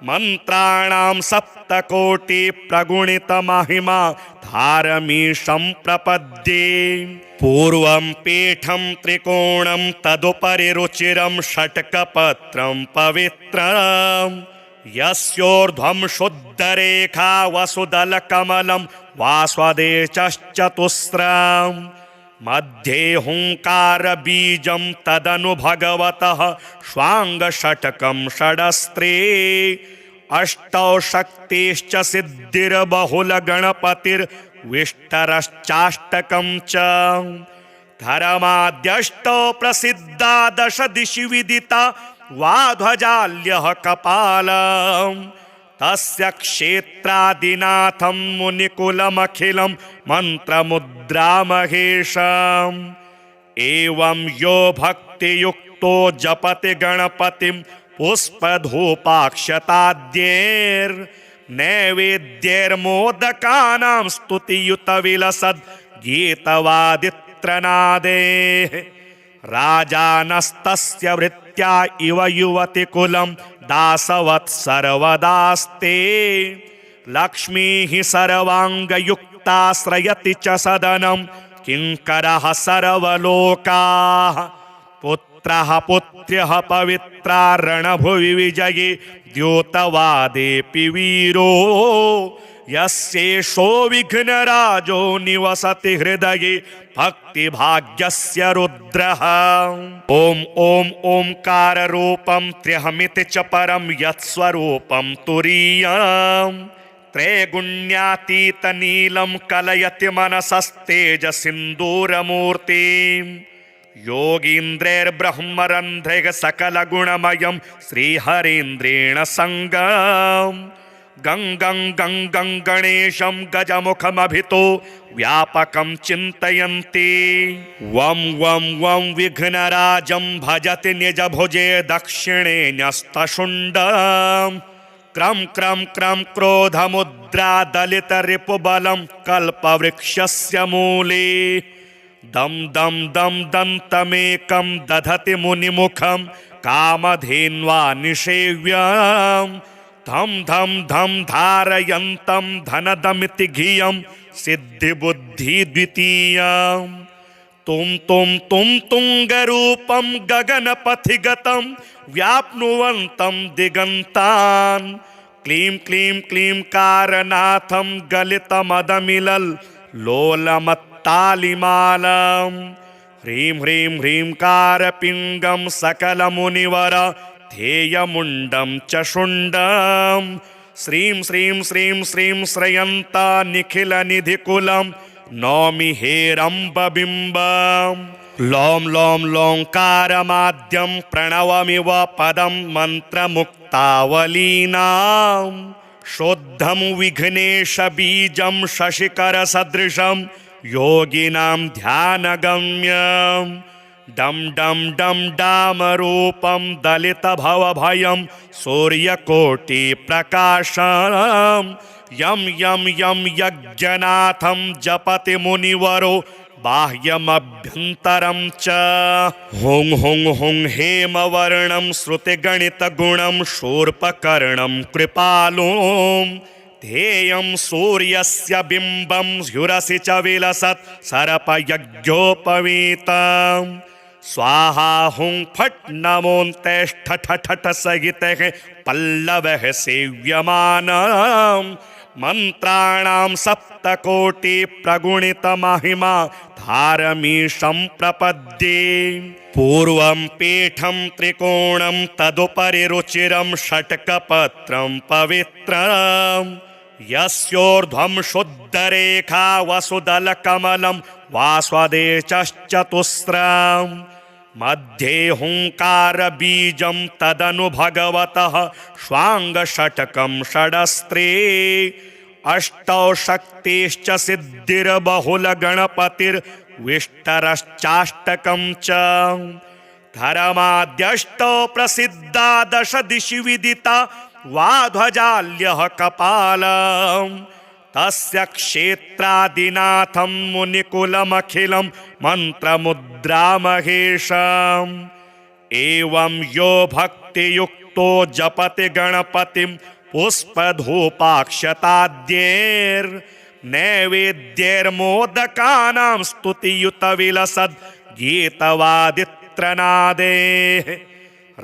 मंत्राणां सप्तकोटि प्रगुणित महिमा धारमीशं प्रपद्ये पूर्वं पीठं त्रिकोणं तदुपरि रुचिरं षट्कपत्रं पवित्रं यस्योर्ध्वं शुद्धरेखा वसुदलकमलं वास्वदेशश्चतुस्रम् मध्ये हुङ्कारबीजं तदनु भगवतः श्वाङ्गषट्कं षडस्त्रे अष्टौ शक्तिश्च सिद्धिर्बहुलगणपतिर्विष्टरश्चाष्टकं च धर्माद्यष्टौ प्रसिद्धा दश दिशि विदिता वाध्वजाल्यः कपालम् तस्य क्षेत्रादिनाथं मुनिकुलमखिलं मन्त्रमुद्रामहेशम् एवं यो भक्तियुक्तो जपति गणपतिं पुष्पधूपाक्षताद्यैर्नैवेद्यैर्मोदकानां स्तुतियुतविलसद् गीतवादित्रनादेः राजानस्तस्य वृत्त्या इव युवतिकुलं दासवत् सर्वदास्ते लक्ष्मीः सर्वाङ्गयुक्ताश्रयति च सदनं किङ्करः सर्वलोकाः पुत्रः पुत्र्यः पवित्रा रणभुवि विजये द्योतवादेऽपि वीरो यस्येषो विघ्नराजो निवसति हृदये भक्तिभाग्यस्य रुद्रः ॐ ॐ ओंकाररूपं त्र्यहमिति च परं यत्स्वरूपं तुरीयम् त्रैगुण्यातीतनीलं कलयति मनसस्तेजसिन्दूरमूर्तिम् योगीन्द्रैर्ब्रह्मरन्ध्रैः सकलगुणमयं श्रीहरीन्द्रेण सङ्गम् गं गं गं गं गणेशं गजमुखमभितो व्यापकं चिन्तयन्ति वं वं वं विघ्नराजं भजति निजभुजे दक्षिणे न्यस्तशुण्डम् क्रं क्रं क्रं क्रोधमुद्रा दलितरिपुबलं कल्पवृक्षस्य मूले दं दं दं दन्तमेकं दधति मुनिमुखं कामधेन्वा निषेव्यम् धम धम धम धारयन्तं धनदमिति धियं सिद्धिबुद्धि द्वितीयम् तुम तुङ्गरूपं गगनपथिगतं व्याप्नुवन्तं दिगन्तान् क्लीं क्लीं क्लीं कारनाथं गलितमदमिलल् लोलमत्तालिमालम् ह्रीं ह्रीं ह्रीं कारपिङ्गं सकलमुनिवर ध्येयमुण्डं च शुण्डं श्रीं श्रीं श्रीं श्रीं श्रयन्ता निखिलनिधिकुलं नौमि हेरम्बबिम्बम् लों लों लोङ्कारमाद्यं प्रणवमिव पदं मन्त्रमुक्तावलीनां शुद्धं विघ्नेशबीजं शशिकरसदृशं योगिनां ध्यानगम्यम् डम डम डम डामरूपं दलितभवभयं सूर्यकोटिप्रकाशं यं यं यं यज्ञनाथं जपति मुनिवरो बाह्यमभ्यन्तरं च हुं हुं हुं हेमवर्णं श्रुतिगणितगुणं शूर्पकर्णं कृपालुं ध्येयं सूर्यस्य बिम्बं ह्युरसि च विलसत् सर्पयज्ञोपवीतम् स्वाहा हुं फट् नमोऽन्तेष्ठ ठठ सहितः पल्लवः सेव्यमानम् मन्त्राणां सप्तकोटि प्रगुणितमहिमा धारमीशं प्रपद्ये पूर्वं पीठं त्रिकोणं तदुपरि रुचिरं षट्कपत्रं पवित्रम् यस्योर्ध्वं शुद्धरेखा वसुदलकमलं वास्वदेशश्चतुस्रम् मध्ये हुङ्कारबीजं तदनु भगवतः श्वाङ्गषट्कं षडस्त्रे अष्टौ शक्तिश्च सिद्धिर्बहुलगणपतिर्विष्टरश्चाष्टकं च धर्माद्यष्टौ प्रसिद्धा दश दिशि विदिता वाध्वजाल्यः कपालम् तस्य क्षेत्रादिनाथं मुनिकुलमखिलं मन्त्रमुद्रामहेशम् एवं यो भक्तियुक्तो जपति गणपतिं पुष्पधूपाक्षताद्यैर्नैवेद्यैर्मोदकानां स्तुतियुतविलसद् गीतवादित्रनादेः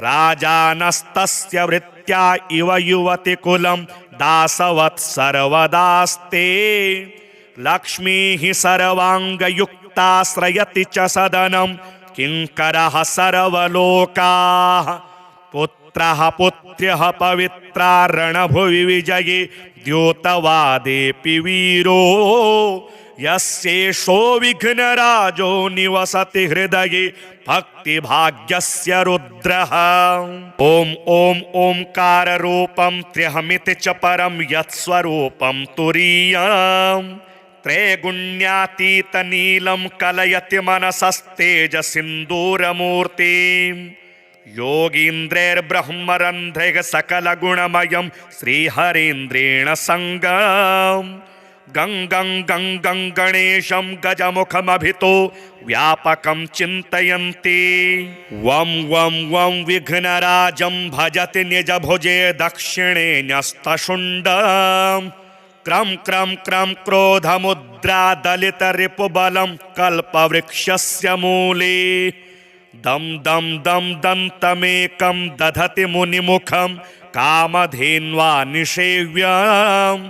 राजानस्तस्य वृत्ति वृत्त्या इव युवति कुलं दासवत् सर्वदास्ते लक्ष्मीः सर्वाङ्गयुक्ताश्रयति च सदनं किङ्करः सर्वलोकाः पुत्रः पुत्र्यः पवित्रा रणभुवि विजये द्योतवादेऽपि वीरो यस्येषो विघ्नराजो निवसति हृदये भक्तिभाग्यस्य रुद्रः। ॐ ॐ ओंकाररूपं त्र्यहमिति च परं यत्स्वरूपं तुरीयम् त्रैगुण्यातीतनीलं कलयति मनसस्तेजसिन्दूरमूर्तिम् योगीन्द्रैर्ब्रह्मरन्ध्रैः सकलगुणमयं श्रीहरीन्द्रेण सङ्गम् गं गं गं गं गणेशं गजमुखमभितो व्यापकं चिन्तयन्ति वं वं वं विघ्नराजं भजति निजभुजे दक्षिणे न्यस्तशुण्डम् क्रं क्रं क्रं क्रोधमुद्रा दलितरिपुबलं कल्पवृक्षस्य मूले दं दं दं दन्तमेकं दधति मुनिमुखं कामधेन्वा निषेव्यम्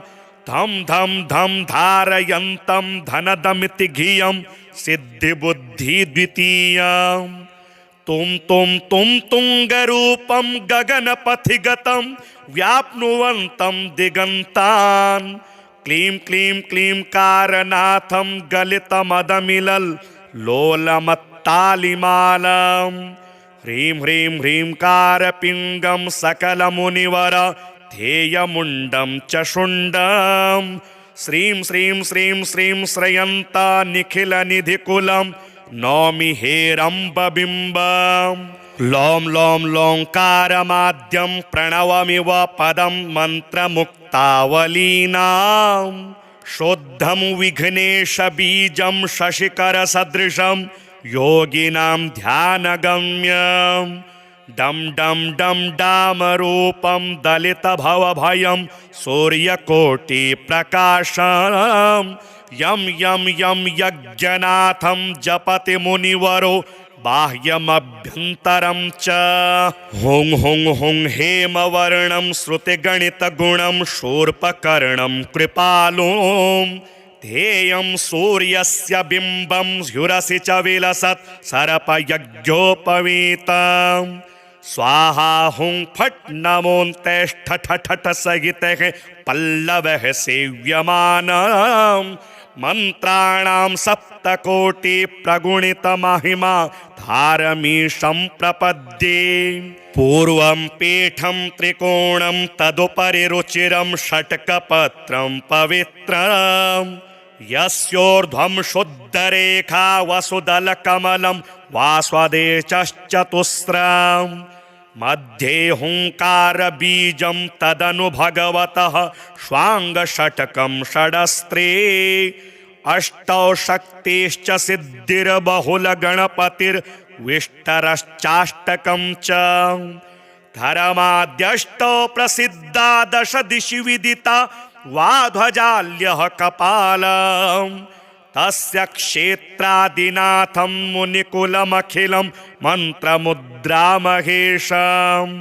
धम धम धम धारयन्तं धनदमिति धियं सिद्धिबुद्धि द्वितीयम् तुम तुंगरूपं गगनपथिगतं व्याप्नुवन्तं दिगन्तान् क्लीं क्लीं क्लीं कारनाथं गलितमदमिलल् लोलमत्तालिमालम् ह्रीं ह्रीं ह्रीं कारपिङ्गं सकलमुनिवर ध्येयमुण्डं च शुण्डं श्रीं श्रीं श्रीं श्रीं श्रयन्ता निखिलनिधिकुलं नौमि हेरम्बबिम्बम् लों लों लोङ्कारमाद्यं प्रणवमिव पदं मन्त्रमुक्तावलीनां शुद्धं विघ्नेशबीजं शशिकरसदृशं योगिनां ध्यानगम्यम् डम डम डम डामरूपं दलितभवभयं सूर्यकोटिप्रकाशं यं यं यं यज्ञनाथं जपति मुनिवरो बाह्यमभ्यन्तरं च हुं हुं हुं हेमवर्णं श्रुतिगणितगुणं शूर्पकर्णं कृपालुं ध्येयं सूर्यस्य बिम्बं ह्युरसि च विलसत् सर्पयज्ञोपवीतम् स्वाहा हुं फट् नमोऽन्तेष्ठ ठठ सहितः पल्लवः सेव्यमानम् मंत्राणां सप्तकोटि प्रगुणित महिमा धारमीशं प्रपद्ये पूर्वं पीठं त्रिकोणं तदुपरि रुचिरं षट्कपत्रं पवित्रं यस्योर्ध्वं शुद्धरेखा वसुदलकमलं वास्वदेशश्चतुस्रम् मध्ये हुंकारबीजं तदनु भगवतः श्वाङ्गषट्कं षडस्त्रे अष्टौ शक्तिश्च सिद्धिर्बहुलगणपतिर्विष्टरश्चाष्टकं च धर्माद्यष्टौ प्रसिद्धा दश दिशि विदिता वाध्वजाल्यः कपालम् तस्य क्षेत्रादिनाथं मुनिकुलमखिलं मन्त्रमुद्रामहेशम्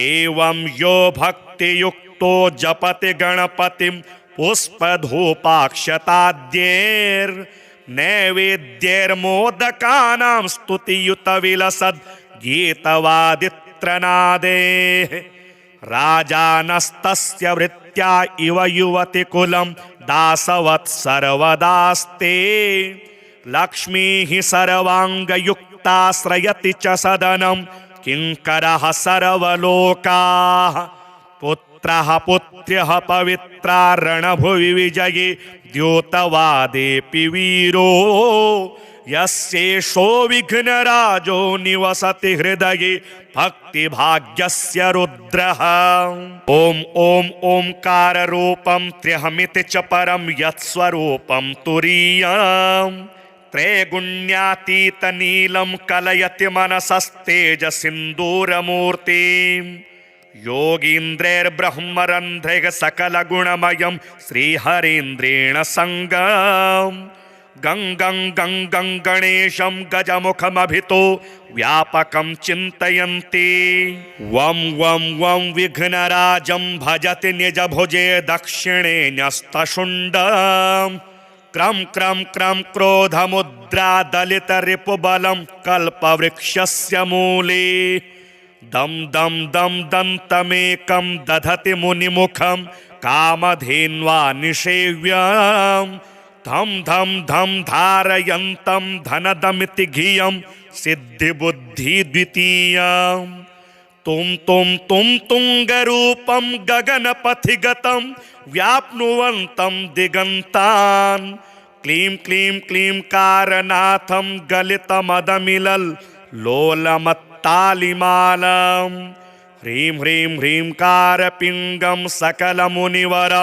एवं यो भक्तियुक्तो जपति गणपतिं पुष्पधूपाक्षताद्यैर्नैवेद्यैर्मोदकानां स्तुतियुतविलसद् गीतवादित्रनादेः राजानस्तस्य वृत्त्या इव युवतिकुलं दासवत् सर्वदास्ते लक्ष्मीः सर्वाङ्गयुक्ताश्रयति च सदनं किङ्करः सर्वलोकाः पुत्रः पुत्र्यः पवित्रा रणभुवि विजये द्योतवादेऽपि वीरो यस्येषो विघ्नराजो निवसति हृदये भक्तिभाग्यस्य रुद्रः। ॐ ॐ ओंकाररूपं त्र्यहमिति च परं यत्स्वरूपं तुरीयम् त्रैगुण्यातीतनीलं कलयति मनसस्तेजसिन्दूरमूर्तिम् योगीन्द्रैर्ब्रह्मरन्ध्रैः सकलगुणमयं श्रीहरीन्द्रेण सङ्गम् गं गं गं गं गणेशं गजमुखमभितो व्यापकं चिन्तयन्ति। वं वं वं विघ्नराजं भजति निजभुजे दक्षिणे न्यस्तशुण्डम्। क्रं क्रं क्रं क्रोधमुद्रा दलितरिपुबलं कल्पवृक्षस्य मूले। दं दं दं दन्तमेकं दधति मुनिमुखं कामधेन्वा निषेव्यम्। धं धं धं धारयन्तं धनदमिति धियं सिद्धिबुद्धिद्वितीयम्। तुं तुं तुं तुङ्गरूपं गगनपथिगतं व्याप्नुवन्तं दिगन्तान्। क्लीं क्लीं क्लीं कारनाथं गलितमदमिलल् लोलमत्तालिमालम्। ह्रीं ह्रीं ह्रीं कारपिङ्गं सकलमुनिवर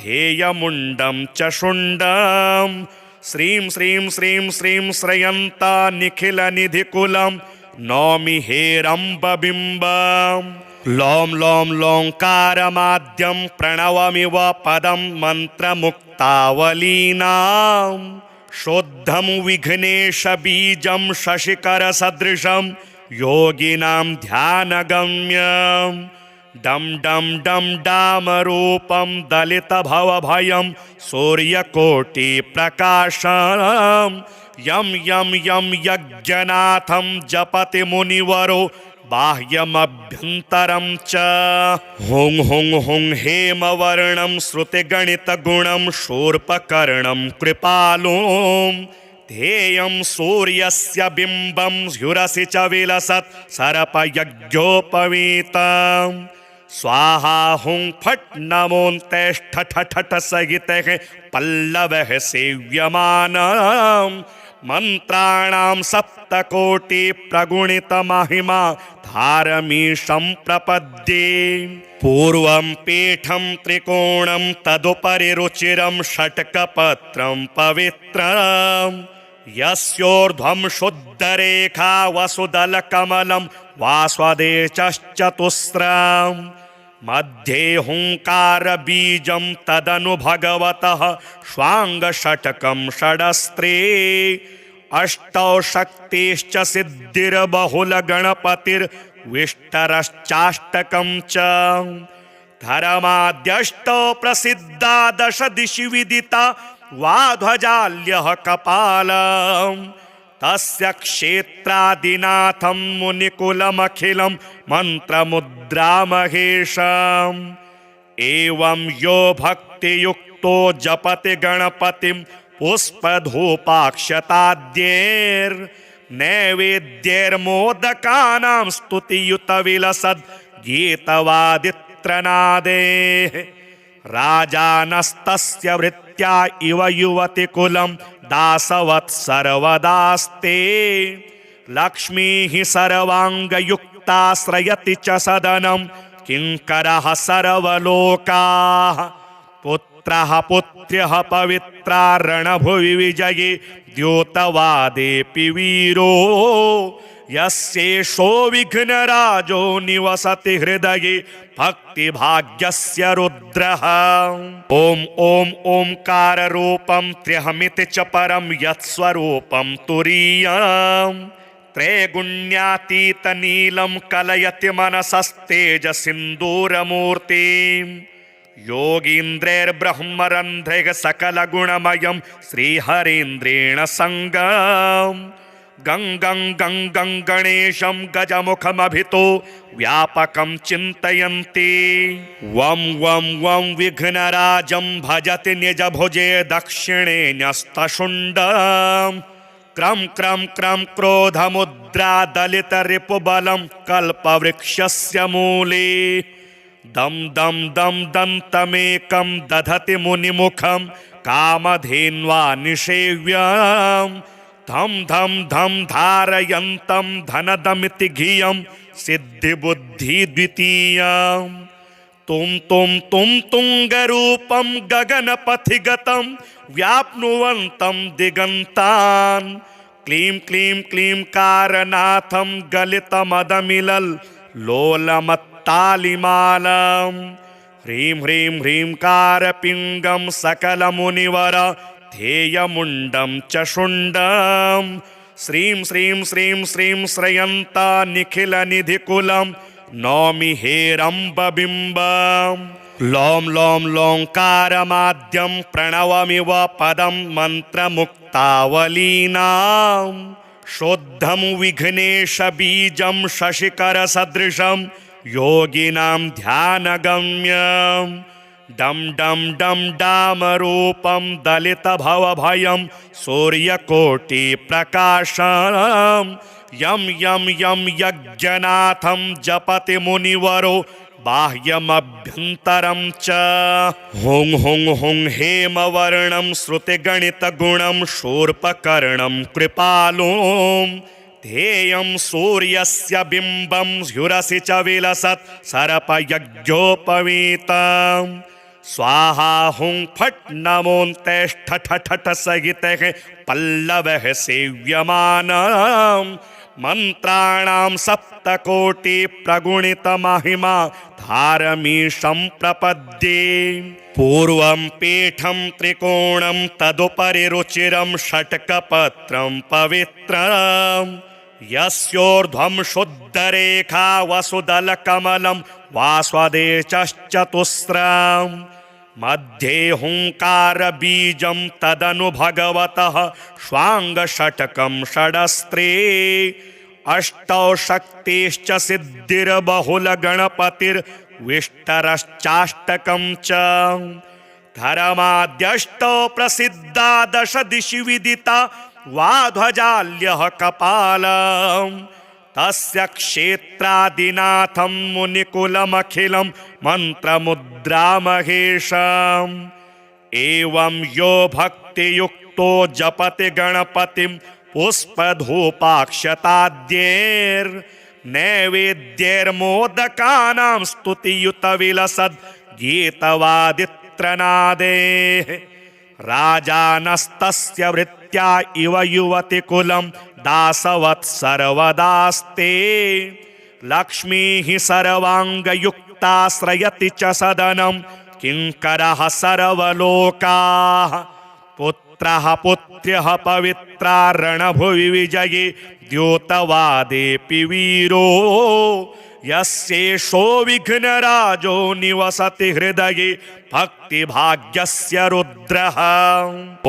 ध्येयमुण्डं च शुण्डम्। श्रीं श्रीं श्रीं श्रीं श्रयन्ता निखिलनिधिकुलं नौमि हेरम्बबिम्बम्। लों लों लोङ्कारमाद्यं प्रणवमिव पदं मन्त्रमुक्तावलीनां। शुद्धं विघ्नेशबीजं शशिकरसदृशं योगिनां ध्यानगम्यम्। डं डं डं डामरूपं दलितभवभयं सूर्यकोटिप्रकाशम्। यं यं यं यज्ञनाथं जपति मुनिवरो बाह्यमभ्यन्तरं च। हुं हुं हुं हेमवर्णं श्रुतिगणितगुणं शूर्पकर्णं कृपालुं। ध्येयं सूर्यस्य बिम्बं ह्युरसि च विलसत् सर्पयज्ञोपवीतम्। स्वाहा हुं फट् नमोऽन्तेष्ठ ठठ सहितः पल्लवः सेव्यमानम्। मन्त्राणां सप्तकोटि प्रगुणितमहिमा धारमीशं प्रपद्ये। पूर्वं पीठं त्रिकोणं तदुपरि रुचिरं षट्कपत्रं पवित्रम्। यस्योर्ध्वं शुद्धरेखा वसुदलकमलं वास्वदेशश्चतुस्रम्। मध्ये हुङ्कारबीजं तदनु भगवतः स्वाङ्गषट्कं षडस्त्रे। अष्टौ शक्तिश्च सिद्धिर्बहुलगणपतिर्विष्टरश्चाष्टकं च। धर्माद्यष्टौ प्रसिद्धा दश दिशि विदिता वाध्वजाल्यः कपालम्। तस्य क्षेत्रादिनाथं मुनिकुलमखिलं मन्त्रमुद्रामहेशम्। एवं यो भक्तियुक्तो जपति गणपतिं पुष्पधूपाक्षताद्यैर्नैवेद्यैर्मोदकानां स्तुतियुतविलसद् गीतवादित्रनादेः। राजानस्तस्य वृत्त्या इव युवतिकुलं दासवत् सर्वदास्ते। लक्ष्मीः सर्वाङ्गयुक्ताश्रयति च सदनं किङ्करः सर्वलोकाः। पुत्रः पुत्र्यः पवित्रा रणभुवि विजये द्योतवादेऽपि वीरो। यस्येषो विघ्नराजो निवसति हृदये भक्तिभाग्यस्य रुद्रः। ॐ ॐ ओङ्काररूपं त्र्यहमिति च परं यत्स्वरूपं तुरीयम्। त्रैगुण्यातीतनीलं कलयति मनसस्तेजसिन्दूरमूर्तिम्। योगीन्द्रैर्ब्रह्मरन्ध्रैः सकलगुणमयं श्रीहरीन्द्रेण सङ्गम्। गं गं गं गं गणेशं गजमुखमभितो व्यापकं चिन्तयन्ति। वं वं वं विघ्नराजं भजति निजभुजे दक्षिणे न्यस्तशुण्डम्। क्रं क्रं क्रं क्रोधमुद्रा दलितरिपुबलं कल्पवृक्षस्य मूले। दं दं दं दन्तमेकं दधति मुनिमुखं कामधेन्वा निषेव्यम्। धं धं धं धारयन्तं धनदमिति धियं सिद्धिबुद्धिद्वितीयम्। तुं तुं तुं तुङ्गरूपं गगनपथिगतं व्याप्नुवन्तं दिगन्तान्। क्लीं क्लीं क्लीं कारनाथं गलितमदमिलल् लोलमत्तालिमालम्। ह्रीं ह्रीं ह्रीं कारपिङ्गं सकलमुनिवर ध्येयमुण्डं च शुण्डं श्रीं श्रीं श्रीं श्रीं श्रयन्ता निखिलनिधिकुलं नौमि हेरम्बबिम्बम् लों लों लोङ्कारमाद्यं प्रणवमिव पदं मन्त्रमुक्तावलीनां शुद्धं विघ्नेशबीजं शशिकरसदृशं योगिनां ध्यानगम्यं डं डं डं डामरूपं दलितभवभयं सूर्यकोटिप्रकाशं यं यं यं यज्ञनाथं जपति मुनिवरो बाह्यमभ्यन्तरं च हुं हुं हुं हेमवर्णं श्रुतिगणितगुणं शूर्पकर्णं कृपालुं ध्येयं सूर्यस्य बिम्बं ह्युरसि च विलसत् सर्पयज्ञोपवीतं स्वाहा हुं फट् नमोऽन्तेष्ठ ठठ सहितः पल्लवः सेव्यमानम् मन्त्राणां सप्तकोटि प्रगुणितमहिमा धारमीशं प्रपद्ये पूर्वं पीठं त्रिकोणं तदुपरि रुचिरं षट्कपत्रं पवित्रं यस्योर्ध्वं शुद्धरेखा वसुदलकमलं वास्वदेशश्चतुस्रं मध्ये हुंकारबीजं तदनु भगवतः श्वाङ्गषट्कं षडस्त्रे अष्टौ शक्तिश्च सिद्धिर्बहुलगणपतिर्विष्टरश्चाष्टकं च धर्माद्यष्टौ प्रसिद्धा दश दिशि विदिता वाध्वजाल्यः कपालम् तस्य क्षेत्रादिनाथं मुनिकुलमखिलं मन्त्रमुद्रामहेशम् एवं यो भक्तियुक्तो जपति गणपतिं पुष्पधूपाक्षताद्यैर्नैवेद्यैर्मोदकानां स्तुतियुतविलसद् गीतवादित्रनादेः राजानस्तस्य वृत्त्या इव युवतिकुलं दासवत् सर्वदास्ते लक्ष्मीः सर्वाङ्गयुक्ताश्रयति च सदनं किङ्करः सर्वलोकाः पुत्रः पुत्र्यः पवित्रा रणभुवि विजये द्योतवादेऽपि वीरो यस्येषो विघ्नराजो निवसति हृदये भक्तिभाग्यस्य रुद्रः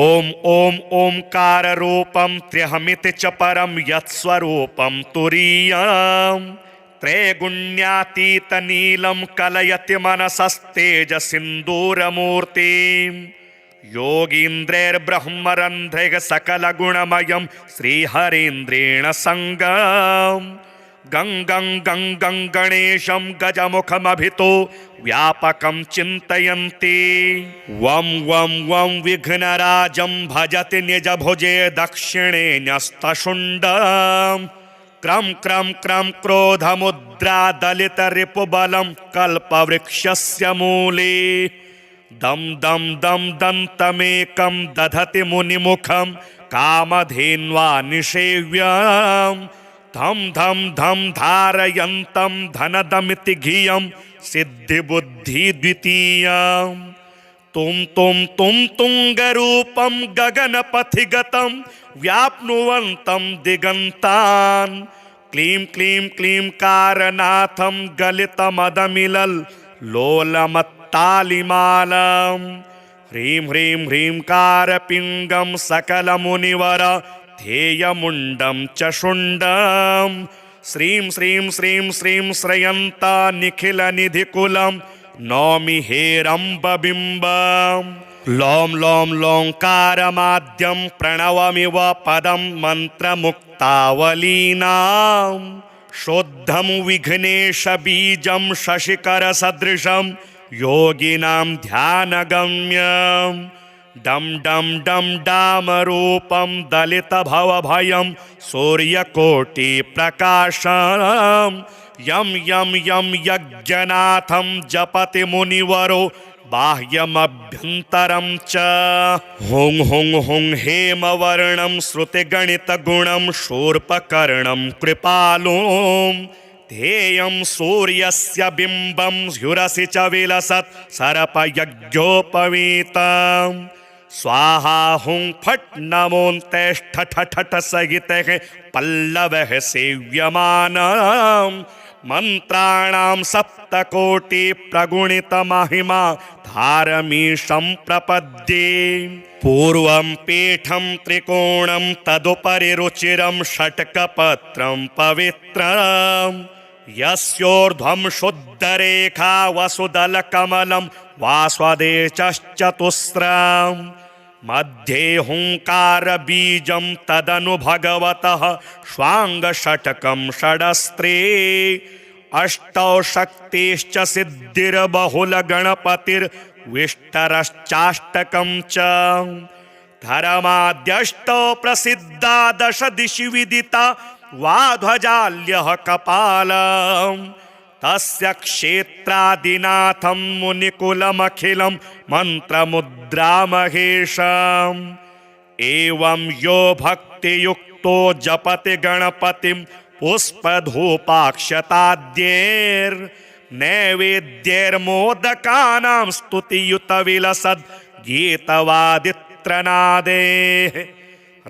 ॐ ॐ ओंकाररूपं त्र्यहमिति च परं यत्स्वरूपं तुरीयं त्रैगुण्यातीतनीलं कलयति मनसस्तेजसिन्दूरमूर्तिम् योगीन्द्रैर्ब्रह्मरन्ध्रैः सकलगुणमयं श्रीहरीन्द्रेण सङ्गम् गङ्गं गङ्गं गणेशं गजमुखमभितो व्यापकं चिन्तयन्ति वं वं वं विघ्नराजं भजति निजभुजे दक्षिणे न्यस्तशुण्डं क्रं क्रं क्रं क्रोधमुद्रा दलितरिपुबलं कल्पवृक्षस्य मूले दं दं दं दन्तमेकं दधति मुनिमुखं कामधेन्वा निषेव्यम् धम धम धम धारयन्तं धनदमिति धियं सिद्धिबुद्धि द्वितीयं तुम तुङ्गरूपं गगनपथिगतं व्याप्नुवन्तं दिगन्तान् क्लीं क्लीं क्लीं कारनाथं गलितमदमिलल् लोलमत्तालिमालं ह्रीं ह्रीं ह्रीं कारपिङ्गं सकलमुनिवर ध्येयमुण्डं च शुण्डं श्रीं श्रीं श्रीं श्रीं श्रयन्ता निखिलनिधिकुलं नौमि हेरम्बबिम्बम् लों लों लोङ्कारमाद्यं प्रणवमिव पदं मन्त्रमुक्तावलीनां शुद्धं विघ्नेशबीजं शशिकरसदृशं योगिनां ध्यानगम्यम् डं डं डं डामरूपं दलितभवभयं सूर्यकोटिप्रकाशं यं यं यं यज्ञनाथं जपति मुनिवरो बाह्यमभ्यन्तरं च हुं हुं हुं हेमवर्णं श्रुतिगणितगुणं शूर्पकर्णं कृपालुं ध्येयं सूर्यस्य बिम्बं ह्युरसि च विलसत् सर्पयज्ञोपवीतं स्वाहा हुं फट् नमोऽन्तेष्ठ ठठ ठठ सहितः पल्लवः सेव्यमानम् मंत्राणां सप्तकोटि प्रगुणित महिमा धारमीशं प्रपद्ये पूर्वं पीठं त्रिकोणं तदुपरि रुचिरं षट्कपत्रं पवित्रं यस्योर्ध्वं शुद्धरेखा वसुदलकमलं वास्वदेशश्चतुस्रम् मध्ये हुंकारबीजं तदनु भगवतः श्वाङ्गषट्कं षडस्त्रे अष्टौ शक्तिश्च सिद्धिर्बहुलगणपतिर्विष्टरश्चाष्टकं च धर्माद्यष्टौ प्रसिद्धा दश दिशि विदिता वाध्वजाल्यः कपालम् तस्य क्षेत्रादिनाथं मुनिकुलमखिलं मन्त्रमुद्रामहेशम् एवं यो भक्तियुक्तो जपति गणपतिं पुष्पधूपाक्षताद्यैर्नैवेद्यैर्मोदकानां स्तुतियुतविलसद् गीतवादित्रनादेः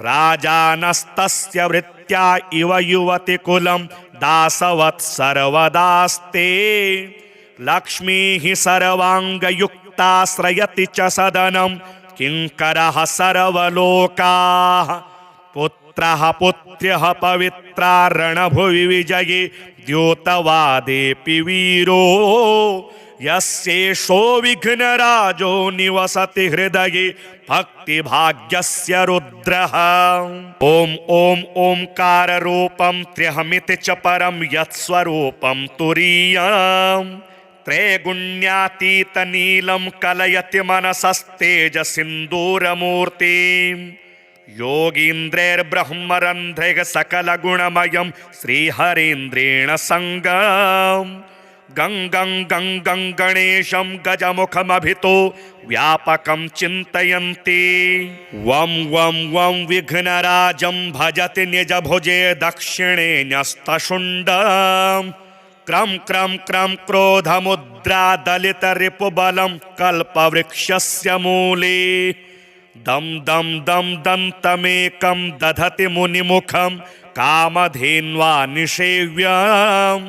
राजानस्तस्य वृत्त्या इव युवतिकुलं दासवत् सर्वदास्ते लक्ष्मीः सर्वाङ्गयुक्ताश्रयति च सदनं किङ्करः सर्वलोकाः पुत्रः पुत्र्यः पवित्रा रणभुवि विजये द्योतवादेऽपि वीरो यस्येषो विघ्नराजो निवसति हृदये भक्तिभाग्यस्य रुद्रः ॐ ॐ ओंकाररूपं त्र्यहमिति च परं यत्स्वरूपं तुरीयम् त्रैगुण्यातीतनीलं कलयति मनसस्तेजसिन्दूरमूर्तिम् योगीन्द्रैर्ब्रह्मरन्ध्रैः सकलगुणमयं श्रीहरीन्द्रेण सङ्गम् गङ्गं गङ्गं गणेशं गजमुखमभितो व्यापकं चिन्तयन्ति वं वं वं विघ्नराजं भजति निजभुजे दक्षिणे न्यस्तशुण्डम् क्रं क्रं क्रं क्रोधमुद्रादलितरिपुबलं कल्पवृक्षस्य मूले दं दं दं दन्तमेकं दधति मुनिमुखं कामधेन्वा निषेव्यम्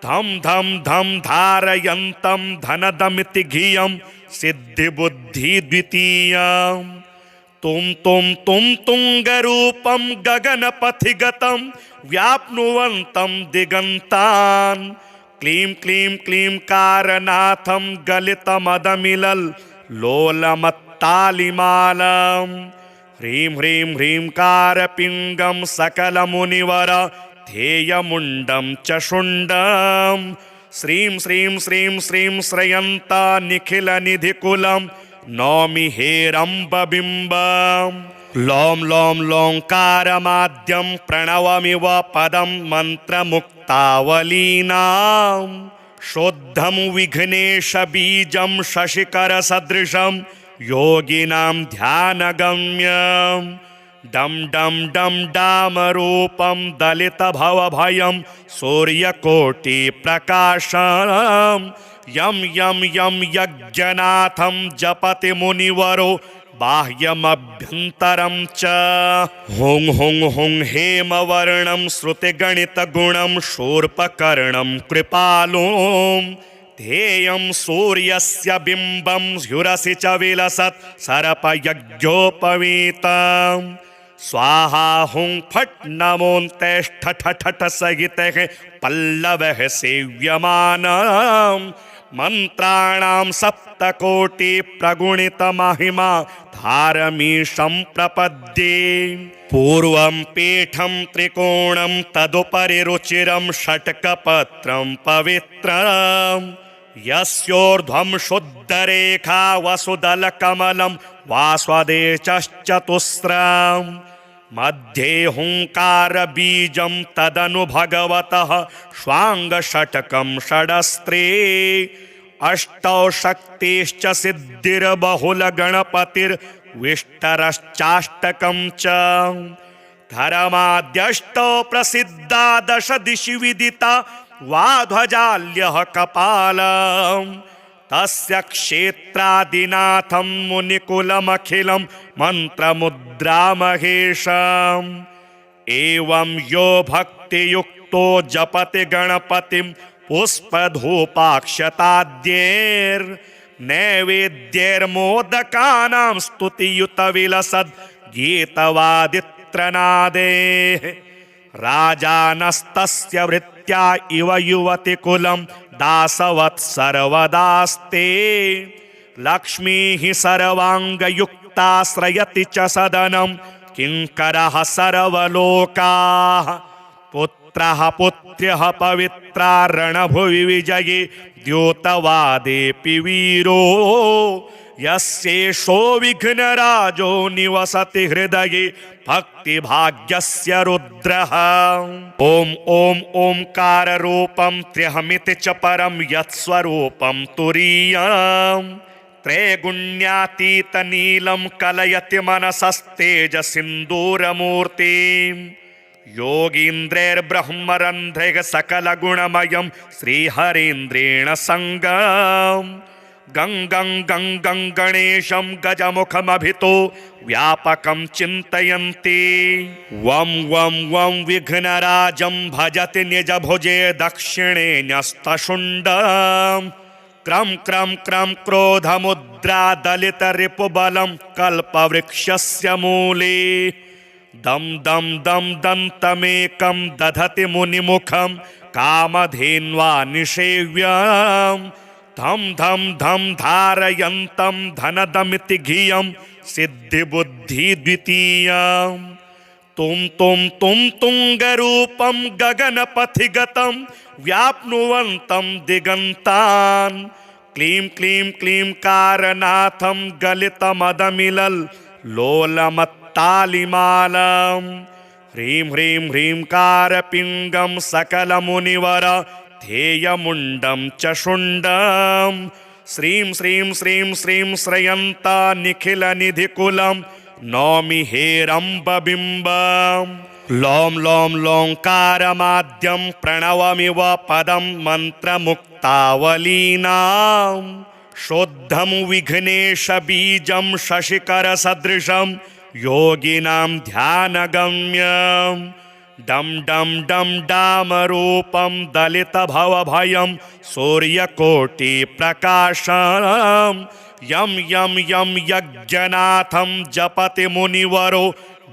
धम धम धम धारयन्तं धनदमिति धियं सिद्धिबुद्धि द्वितीयम् तुम तुंगरूपं गगनपथिगतं व्याप्नुवन्तं दिगन्तान् क्लीं क्लीं क्लीं कारनाथं गलितमदमिलल् लोलमत्तालिमालम् ह्रीं ह्रीं ह्रीं कारपिङ्गं सकलमुनिवर ध्येयमुण्डं च शुण्डं श्रीं श्रीं श्रीं श्रीं श्रयन्ता निखिलनिधिकुलं नौमि हेरम्बबिम्बम् लों लों लोङ्कारमाद्यं प्रणवमिव पदं मन्त्रमुक्तावलीनां शुद्धं विघ्नेशबीजं शशिकरसदृशं योगिनां ध्यानगम्यम् डम डम डम डामरूपं दलितभवभयं सूर्यकोटिप्रकाशम् यं यं यं यज्ञनाथं जपति मुनिवरो बाह्यमभ्यन्तरं च हुं हुं हुं हेमवर्णं श्रुतिगणितगुणं शूर्पकर्णं कृपालुं ध्येयं सूर्यस्य बिम्बं ह्युरसि च विलसत् सर्पयज्ञोपवीतम् स्वाहा हुं फट् नमोऽन्तेष्ठ ठठ ठठ सहितः पल्लवः सेव्यमानम् मंत्राणां सप्तकोटि प्रगुणित महिमा धारमीशं प्रपद्ये पूर्वं पीठं त्रिकोणं तदुपरि रुचिरं षट्कपत्रं पवित्रम् यस्योर्ध्वं शुद्धरेखा वसुदलकमलं वास्वदेशश्चतुस्रम् मध्ये हुंकारबीजं तदनु भगवतः श्वाङ्गषट्कं षडस्त्रे अष्टौ शक्तिश्च सिद्धिर्बहुलगणपतिर्विष्टरश्चाष्टकं च धर्माद्यष्टौ प्रसिद्धा दश दिशि विदिता वाध्वजाल्यः कपालम् तस्य क्षेत्रादिनाथं मुनिकुलमखिलं मन्त्रमुद्रामहेशम् एवं यो भक्तियुक्तो जपति गणपतिं पुष्पधूपाक्षताद्यैर्नैवेद्यैर्मोदकानां स्तुतियुतविलसद् गीतवादित्रनादेः राजानस्तस्य वृत्त्या इव युवतिकुलं दासवत् सर्वदास्ते लक्ष्मीः सर्वाङ्गयुक्ताश्रयति च सदनं किङ्करः सर्वलोकाः पुत्रः पुत्र्यः पवित्रा रणभुवि विजये द्योतवादेऽपि वीरो यस्येषो विघ्नराजो निवसति हृदये भक्तिभाग्यस्य रुद्रः ॐ ॐ ओंकाररूपं त्र्यहमिति च परं यत्स्वरूपं तुरीयम् त्रैगुण्यातीतनीलं कलयति मनसस्तेजसिन्दूरमूर्तिम् योगीन्द्रैर्ब्रह्मरन्ध्रैः सकलगुणमयं श्रीहरीन्द्रेण सङ्गम् गङ्गं गङ्गं गणेशं गजमुखमभितो व्यापकं चिन्तयन्ति वं वं वं विघ्नराजं भजति निजभुजे दक्षिणे न्यस्तशुण्डम् क्रं क्रं क्रं क्रोधमुद्रा दलितरिपुबलं कल्पवृक्षस्य मूले दं दं दं दन्तमेकं दधति मुनिमुखं कामधेन्वा निषेव्यम् धम धम धम धारयन्तं धनदमिति धियं सिद्धिबुद्धि द्वितीयम् तुम तुङ्गरूपं गगनपथिगतं व्याप्नुवन्तं दिगन्तान् क्लीं क्लीं क्लीं कारनाथं गलितमदमिलल् लोलमत्तालिमालम् ह्रीं ह्रीं ह्रीं कारपिङ्गं सकलमुनिवर ध्येयमुण्डं च शुण्डं श्रीं श्रीं श्रीं श्रीं श्रयन्ता निखिलनिधिकुलं नौमि हेरम्बबिम्बं लों लों लोङ्कारमाद्यं प्रणवमिव पदं मन्त्रमुक्तावलीनां शुद्धं विघ्नेशबीजं शशिकरसदृशं योगिनां ध्यानगम्यम् डम डम डम डामरूपं दलितभवभयं सूर्यकोटिप्रकाशं यं यं यं यज्ञनाथं जपति मुनिवरो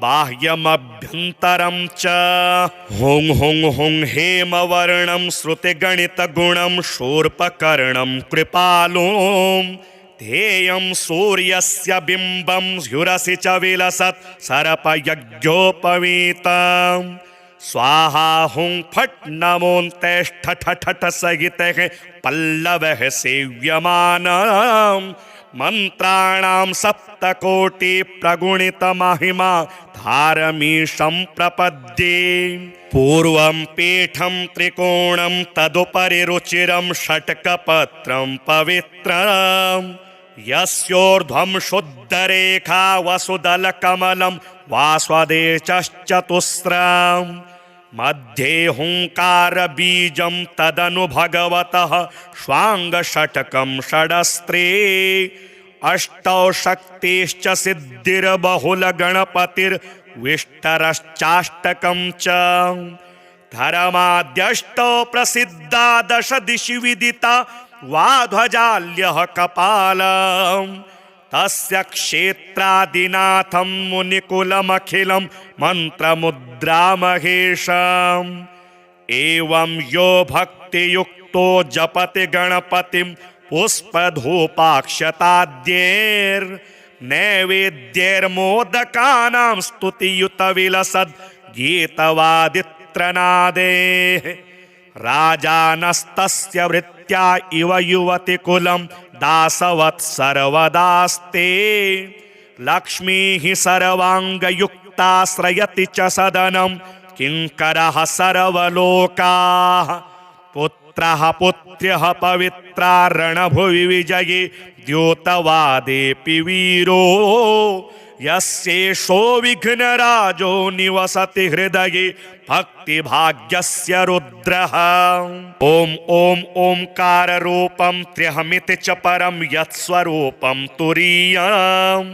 बाह्यमभ्यन्तरं च हुं हुं हुं हेमवर्णं श्रुतिगणितगुणं शूर्पकर्णं कृपालुं ध्येयं सूर्यस्य बिम्बं स्युरसि च विलसत् सर्पयज्ञोपवीतम् स्वाहा हुं फट् नमोऽन्तेष्ठ ठठ सहितः पल्लवः सेव्यमानम् मन्त्राणां सप्तकोटि प्रगुणितमहिमा धारमीशं प्रपद्ये पूर्वं पीठं त्रिकोणं तदुपरि रुचिरं षट्कपत्रं पवित्रम् यस्योर्ध्वं शुद्धरेखा वसुदलकमलं वास्वदेशश्चतुस्रम् मध्ये हुङ्कारबीजं तदनु भगवतः श्वाङ्गषट्कं षडस्त्रे अष्टौ शक्तिश्च सिद्धिर्बहुलगणपतिर्विष्टरश्चाष्टकं च धर्माद्यष्टौ प्रसिद्धा दश दिशि विदिता वाध्वजाल्यः कपालम् तस्य क्षेत्रादिनाथं मुनिकुलमखिलं मन्त्रमुद्रामहेशम् एवं यो भक्तियुक्तो जपति गणपतिं पुष्पधूपाक्षताद्यैर्नैवेद्यैर्मोदकानां स्तुतियुतविलसद् गीतवादित्रनादेः राजानस्तस्य वृत्त्या इव युवतिकुलं दासवत् सर्वदास्ते लक्ष्मीः सर्वाङ्गयुक्ताश्रयति च सदनं किङ्करः सर्वलोकाः पुत्रः पुत्र्यः पवित्रा रणभुवि विजये द्योतवादेऽपि वीरो यस्येषो विघ्नराजो निवसति हृदये भक्तिभाग्यस्य रुद्रः। ॐ ॐ ओंकाररूपं त्र्यहमिति च परं यत्स्वरूपं तुरीयम्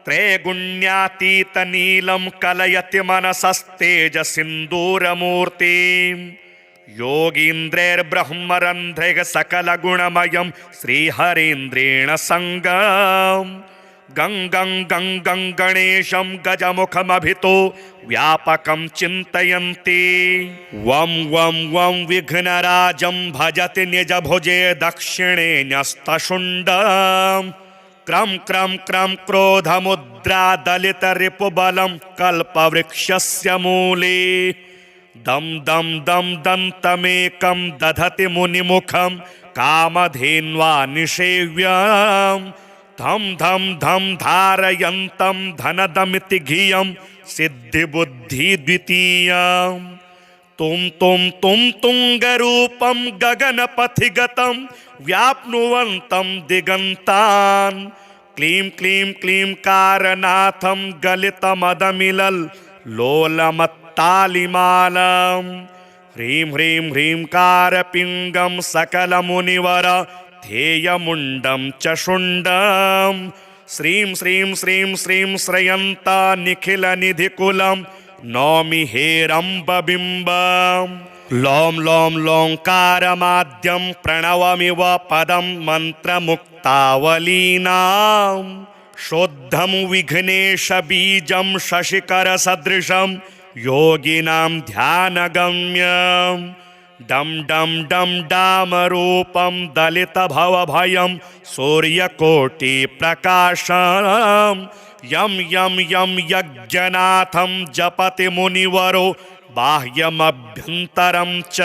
त्रैगुण्यातीतनीलं कलयति मनसस्तेजसिन्दूरमूर्तिम् योगीन्द्रैर्ब्रह्मरन्ध्रैः सकलगुणमयं श्रीहरीन्द्रेण सङ्गम् गं गं गं गं गणेशं गजमुखमभितो व्यापकं चिन्तयन्ति वं वं वं विघ्नराजं भजति निजभुजे दक्षिणे न्यस्तशुण्डम् क्रं क्रं क्रं क्रोधमुद्रा दलितरिपुबलं कल्पवृक्षस्य मूले दं दं दं दन्तमेकं दधति मुनिमुखं कामधेन्वा निषेव्यम् धं धं धं धारयन्तं धनदमिति धियं सिद्धिबुद्धिद्वितीयम् तुं तुं तुं तुङ्गरूपं गगनपथिगतं व्याप्नुवन्तं दिगन्तान् क्लीं क्लीं क्लीं कारनाथं गलितमदमिलल् लोलमत्तालिमालम् ह्रीं ह्रीं ह्रीं कारपिङ्गं सकलमुनिवर ध्येयमुण्डं च शुण्डं श्रीं श्रीं श्रीं श्रीं श्रयन्ता निखिलनिधिकुलं नौमि हेरम्बबिम्बम् लों लों लोङ्कारमाद्यं प्रणवमिव पदं मन्त्रमुक्तावलीनां शुद्धं विघ्नेशबीजं शशिकरसदृशं योगिनां ध्यानगम्यं डं डं डं डामरूपं दलितभवभयं सूर्यकोटिप्रकाशम् यं यं यं यज्ञनाथं जपति मुनिवरो बाह्यमभ्यन्तरं च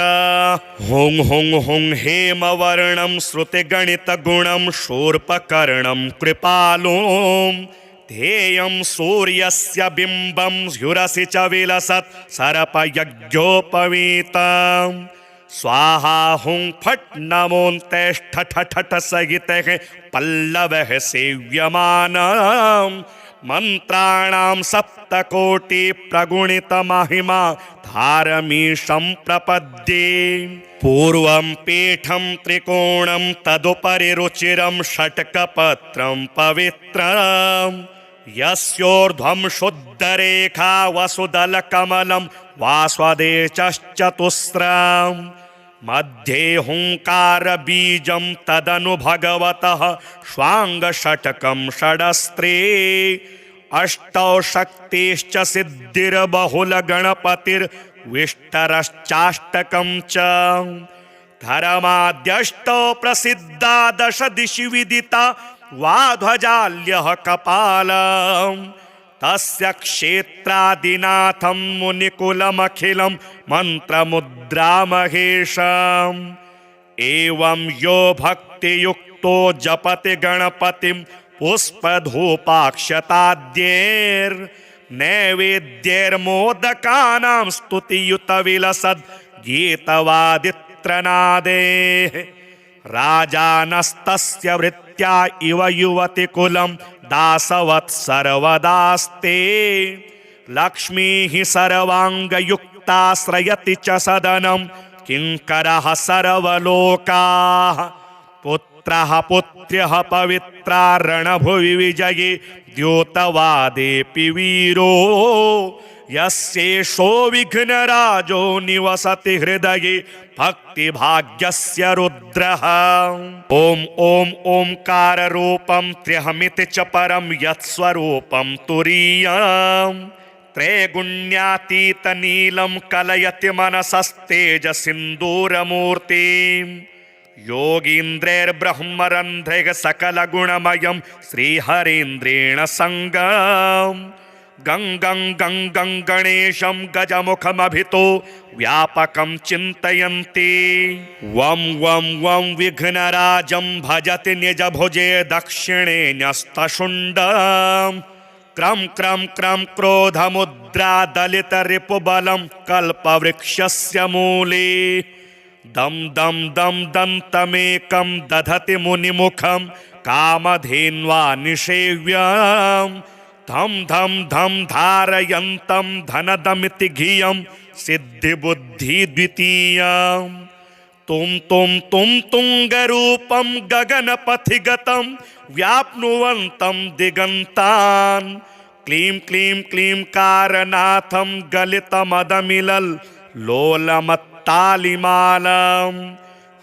हुं हुं हुं हेमवर्णं श्रुतिगणितगुणं शूर्पकर्णं कृपालुं ध्येयं सूर्यस्य बिम्बं ह्युरसि च विलसत् सर्पयज्ञोपवीतम् स्वाहा हुं फट् नमोऽन्तेष्ठ ठठ सहितः पल्लवः सेव्यमानम् मन्त्राणां सप्तकोटि प्रगुणितमहिमा धारमीशं प्रपद्ये पूर्वं पीठं त्रिकोणं तदुपरि रुचिरं षट्कपत्रं पवित्रम् यस्योर्ध्वं शुद्धरेखा वसुदलकमलं वास्वदेशश्चतुस्रम् मध्ये हुंकारबीजं तदनु भगवतः श्वाङ्गषट्कं षडस्त्रे अष्टौ शक्तिश्च सिद्धिर्बहुलगणपतिर्विष्टरश्चाष्टकं च धर्माद्यष्टौ प्रसिद्धा दश दिशि विदिता वाध्वजाल्यः कपालम् तस्य क्षेत्रादिनाथं मुनिकुलमखिलं मन्त्रमुद्रामहेशम् एवं यो भक्तियुक्तो जपति गणपतिं पुष्पधूपाक्षताद्यैर्नैवेद्यैर्मोदकानां स्तुतियुतविलसद् गीतवादित्रनादेः राजानस्तस्य वृत्त्या इव युवतिकुलं दासवत् सर्वदास्ते लक्ष्मीः सर्वाङ्गयुक्ताश्रयति च सदनं किङ्करः सर्वलोकाः पुत्रः पुत्र्यः पवित्रा रणभुवि विजये द्योतवादेऽपि वीरो यस्येषो विघ्नराजो निवसति हृदये भक्तिभाग्यस्य रुद्रः। ॐ ॐ ओंकाररूपं त्र्यहमिति च परं यत्स्वरूपं तुरीयम् त्रैगुण्यातीतनीलं कलयति मनसस्तेजसिन्दूरमूर्तिम् योगीन्द्रैर्ब्रह्मरन्ध्रैः सकलगुणमयं श्रीहरीन्द्रेण सङ्गम् गं गं गं गं गणेशं गजमुखमभितो व्यापकं चिन्तयन्ति वं वं वं विघ्नराजं भजति निजभुजे दक्षिणे न्यस्तशुण्डम् क्रं क्रं क्रं क्रोधमुद्रा दलितरिपुबलं कल्पवृक्षस्य मूले दं दं दं दन्तमेकं दधति मुनिमुखं कामधेन्वा निषेव्यम् धम धम धम धारयन्तं धनदमिति धियं सिद्धिबुद्धि द्वितीयं तुम तुंगरूपं गगनपथिगतं व्याप्नुवन्तं दिगन्तान् क्लीं क्लीं क्लीं कारनाथं गलितमदमिलल् लोलमत्तालिमालं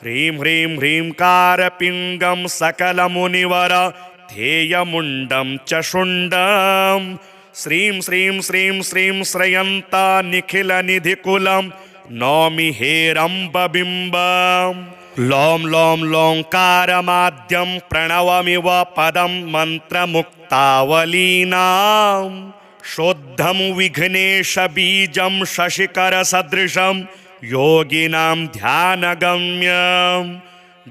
ह्रीं ह्रीं ह्रीं कारपिङ्गं सकलमुनिवर ध्येयमुण्डं च शुण्डं श्रीं श्रीं श्रीं श्रीं श्रयन्ता निखिलनिधिकुलं नौमि हेरम्बबिम्बं लों लों लोङ्कारमाद्यं प्रणवमिव पदं मन्त्रमुक्तावलीनां शुद्धं विघ्नेशबीजं शशिकरसदृशं योगिनां ध्यानगम्यं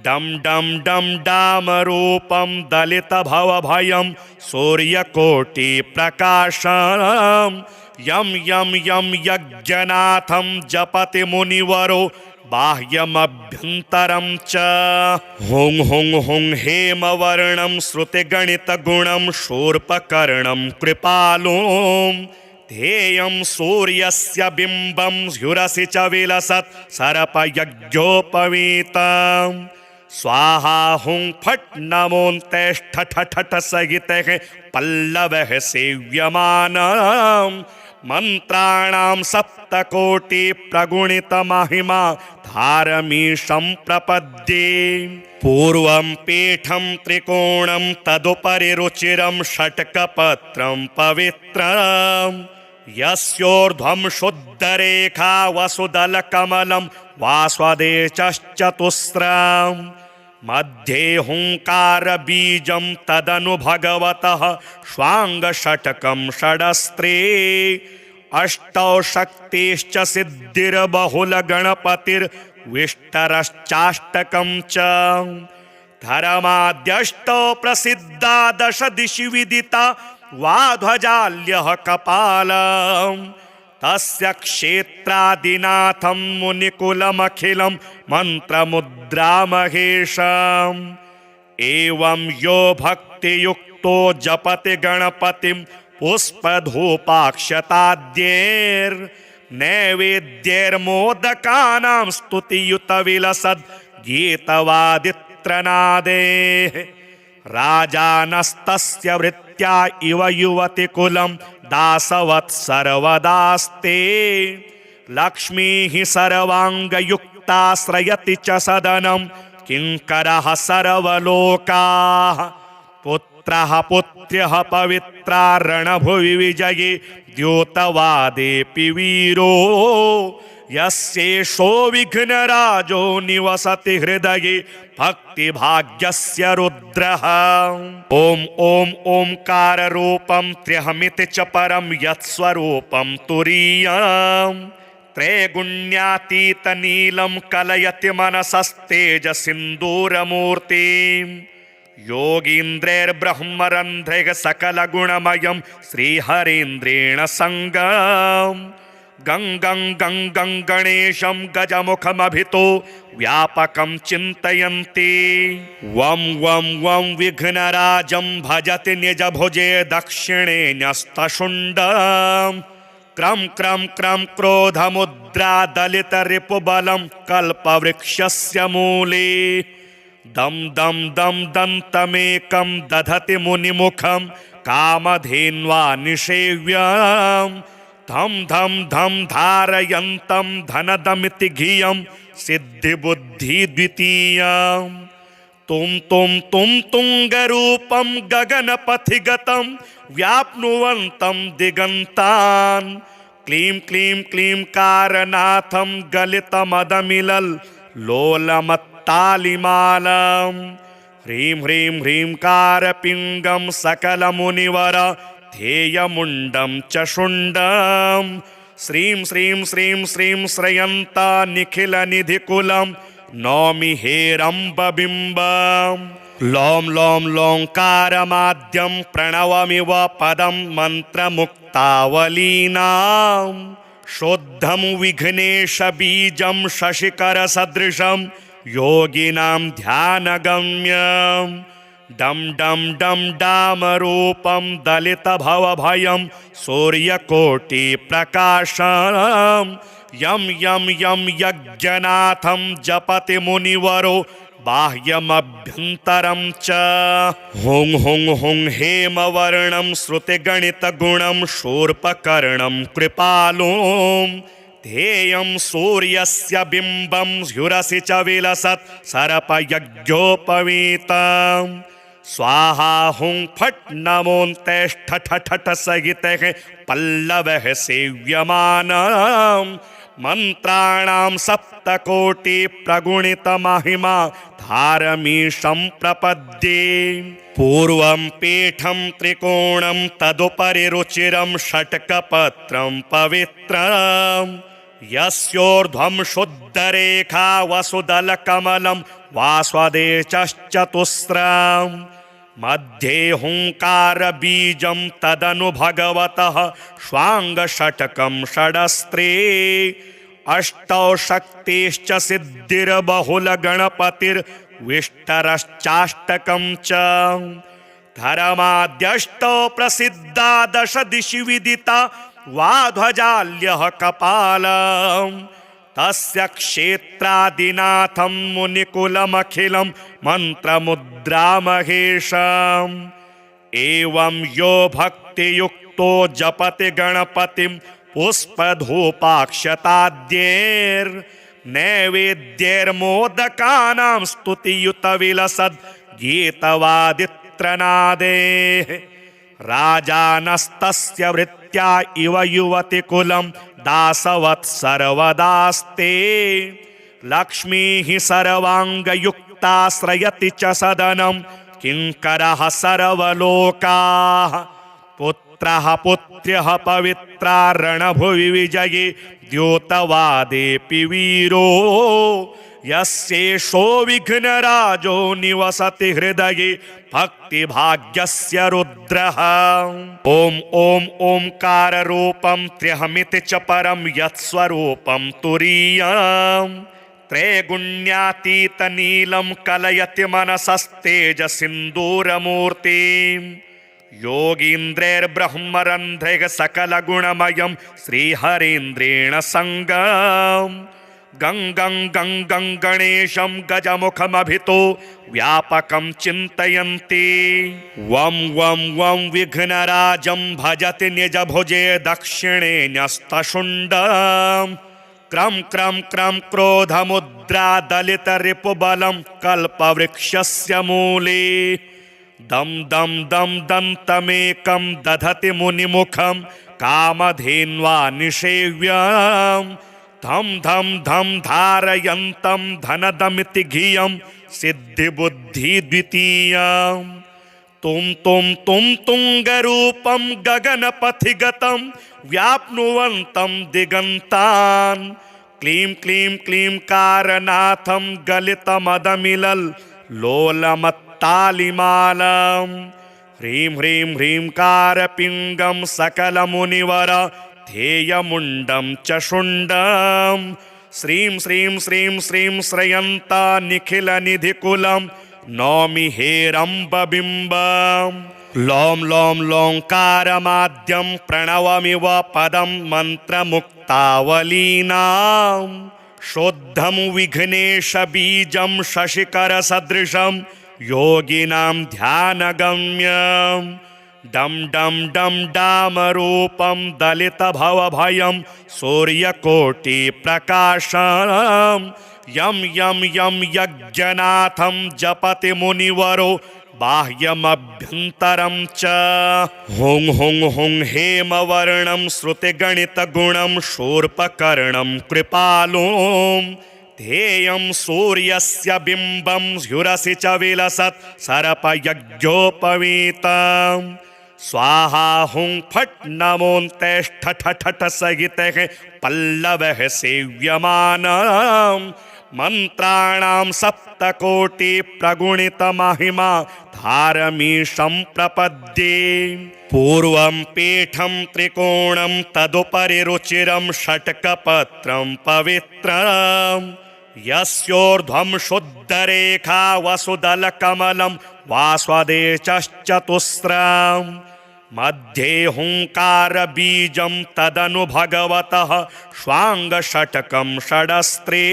डं डं डं डामरूपं दलितभवभयं सूर्यकोटिप्रकाशं यं यं यं यज्ञनाथं जपति मुनिवरो बाह्यमभ्यन्तरं च हुं हुं हुं हेमवर्णं श्रुतिगणितगुणं शूर्पकर्णं कृपालुं ध्येयं सूर्यस्य बिम्बं ह्युरसि च विलसत् सर्पयज्ञोपवीतं स्वाहा हुं फट् नमोऽन्तेष्ठ ठठ सहितः पल्लवः सेव्यमानं मन्त्राणां सप्तकोटि प्रगुणितमहिमा धारमीशं प्रपद्ये पूर्वं पीठं त्रिकोणं तदुपरि रुचिरं षट्कपत्रं पवित्रं यस्योर्ध्वं शुद्धरेखा वसुदलकमलं वास्वदेशश्चतुस्रं मध्ये हुंकारबीजं तदनु भगवतः श्वाङ्गषट्कं षडस्त्रे अष्टौ शक्तिश्च सिद्धिर्बहुलगणपतिर्विष्टरश्चाष्टकं च धर्माद्यष्टौ प्रसिद्धा दश दिशि विदिता वाध्वजाल्यः कपालम् तस्य क्षेत्रादिनाथं मुनिकुलमखिलं मन्त्रमुद्रामहेशम् एवं यो भक्तियुक्तो जपति गणपतिं पुष्पधूपाक्षताद्यैर्नैवेद्यैर्मोदकानां स्तुतियुतविलसद् गीतवादित्रनादेः राजानस्तस्य वृत्त्या इव युवतिकुलं दासवत् सर्वदास्ते लक्ष्मीः सर्वाङ्गयुक्ताश्रयति च सदनं किङ्करः सर्वलोकाः पुत्रः पुत्र्यः पवित्रा रणभुवि विजये द्योतवादेऽपि वीरो यस्येषो विघ्नराजो निवसति हृदये भक्तिभाग्यस्य रुद्रः ॐ ॐ ओंकाररूपं त्र्यहमिति च परं यत्स्वरूपं तुरीयं त्रैगुण्यातीतनीलं कलयति मनसस्तेजसिन्दूरमूर्तिं योगीन्द्रैर्ब्रह्मरन्ध्रैः सकलगुणमयं श्रीहरीन्द्रेण सङ्गम् गं गं गं गं गणेशं गजमुखमभितो व्यापकं चिन्तयन्ति वं वं वं विघ्नराजं भजति निजभुजे दक्षिणे न्यस्तशुण्डं क्रं क्रं क्रं क्रोधमुद्रा दलितरिपुबलं कल्पवृक्षस्य मूले दं दं दं दन्तमेकं दधति मुनिमुखं कामधेन्वा निषेव्यम् धम धम धम धारयन्तं धनदमिति धियं सिद्धिबुद्धि द्वितीयं तुम तुंगरूपं गगनपथिगतं व्याप्नुवन्तं दिगन्तान् क्लीं क्लीं क्लीं कारनाथं गलितमदमिलल् लोलमत्तालिमालं ह्रीं ह्रीं ह्रीं कारपिङ्गं सकलमुनिवर ध्येयमुण्डं च शुण्डं श्रीं श्रीं श्रीं श्रीं श्रयन्ता निखिलनिधिकुलं नौमि हेरम्बबिम्बं लों लों लोङ्कारमाद्यं प्रणवमिव पदं मन्त्रमुक्तावलीनां शुद्धं विघ्नेशबीजं शशिकरसदृशं योगिनां ध्यानगम्यं डम डम डम डामरूपं दलितभवभयं सूर्यकोटिप्रकाशं यं यं यं यज्ञनाथं जपति मुनिवरो बाह्यमभ्यन्तरं च हुं हुं हुं हेमवर्णं श्रुतिगणितगुणं शूर्पकर्णं कृपालुं ध्येयं सूर्यस्य बिम्बं ह्युरसि च विलसत् सर्पयज्ञोपवीतम् स्वाहा हुं फट् नमोऽन्तेष्ठ ठठ सहितः पल्लवः सेव्यमानम् मंत्राणां सप्तकोटि प्रगुणित महिमा धारमीशं प्रपद्ये पूर्वं पीठं त्रिकोणं तदुपरि रुचिरं षट्कपत्रं पवित्रं यस्योर्ध्वं शुद्धरेखा वसुदलकमलं वास्वदेशश्चतुस्रम् मध्ये हुंकारबीजं तदनु भगवतः श्वाङ्गषट्कं षडस्त्रे अष्टौ शक्तिश्च सिद्धिर्बहुलगणपतिर्विष्टरश्चाष्टकं च धर्माद्यष्टौ प्रसिद्धा दश दिशि विदिता वाध्वजाल्यः कपालम् तस्य क्षेत्रादिनाथं मुनिकुलमखिलं मन्त्रमुद्रामहेशम् एवं यो भक्तियुक्तो जपति गणपतिं पुष्पधूपाक्षताद्यैर्नैवेद्यैर्मोदकानां स्तुतियुतविलसद् गीतवादित्रनादेः राजानस्तस्य वृत्त्या इव युवतिकुलं दासवत् सर्वदास्ते लक्ष्मीः सर्वाङ्गयुक्ताश्रयति च सदनं किङ्करः सर्वलोकाः पुत्रः पुत्र्यः पवित्रा रणभुवि विजये द्योतवादेऽपि वीरो यस्येषो विघ्नराजो निवसति हृदये भक्तिभाग्यस्य रुद्रः ॐ ॐ ओंकाररूपं त्र्यहमिति च परं यत्स्वरूपं तुरीयम् त्रैगुण्यातीतनीलं कलयति मनसस्तेजसिन्दूरमूर्तिं योगीन्द्रैर्ब्रह्मरन्ध्रैः सकलगुणमयं श्रीहरीन्द्रेण सङ्गम् गं गं गं गं गणेशं गजमुखमभितो व्यापकं चिन्तयन्ति वं वं वं विघ्नराजं भजति निजभुजे दक्षिणे न्यस्तशुण्डं क्रं क्रं क्रं क्रोधमुद्रा दलितरिपुबलं कल्पवृक्षस्य मूले दं दं दं दन्तमेकं दधति मुनिमुखं कामधेन्वा निषेव्यम् धम धम धम धारयन्तं धनदमिति धियं सिद्धिबुद्धि द्वितीयं तुम तुंगरूपं गगनपथिगतं व्याप्नुवन्तं दिगन्तान् क्लीं क्लीं क्लीं कारनाथं गलितमदमिलल् लोलमत्तालिमालं ह्रीं ह्रीं ह्रीं कारपिङ्गं सकलमुनिवर ध्येयमुण्डं च शुण्डं श्रीं श्रीं श्रीं श्रीं श्रयन्ता निखिलनिधिकुलं नौमि हेरम्बबिम्बं लौं लौं लौङ्कारमाद्यं प्रणवमिव पदं मन्त्रमुक्तावलीनां शुद्धं विघ्नेशबीजं शशिकरसदृशं योगिनां ध्यानगम्यम् डम डम डम डामरूपं दलितभवभयं सूर्यकोटिप्रकाशं यं यं यं यज्ञनाथं जपति मुनिवरो बाह्यमभ्यन्तरं च हुं हुं हुं हेमवर्णं श्रुतिगणितगुणं शूर्पकर्णं कृपालुं ध्येयं सूर्यस्य बिम्बं ह्युरसि च विलसत् सर्पयज्ञोपवीतम् स्वाहा हुं फट् नमोऽन्तेष्ठ ठठ सहितः पल्लवः सेव्यमानम् मंत्राणां सप्तकोटि प्रगुणित महिमा धारमीशं प्रपद्ये पूर्वं पीठं त्रिकोणं तदुपरि रुचिरं षट्कपत्रं पवित्रम् यस्योर्ध्वं शुद्धरेखा वसुदलकमलं वास्वदेशश्चतुस्रम् मध्ये हुंकारबीजं तदनु भगवतः श्वाङ्गषट्कं षडस्त्रे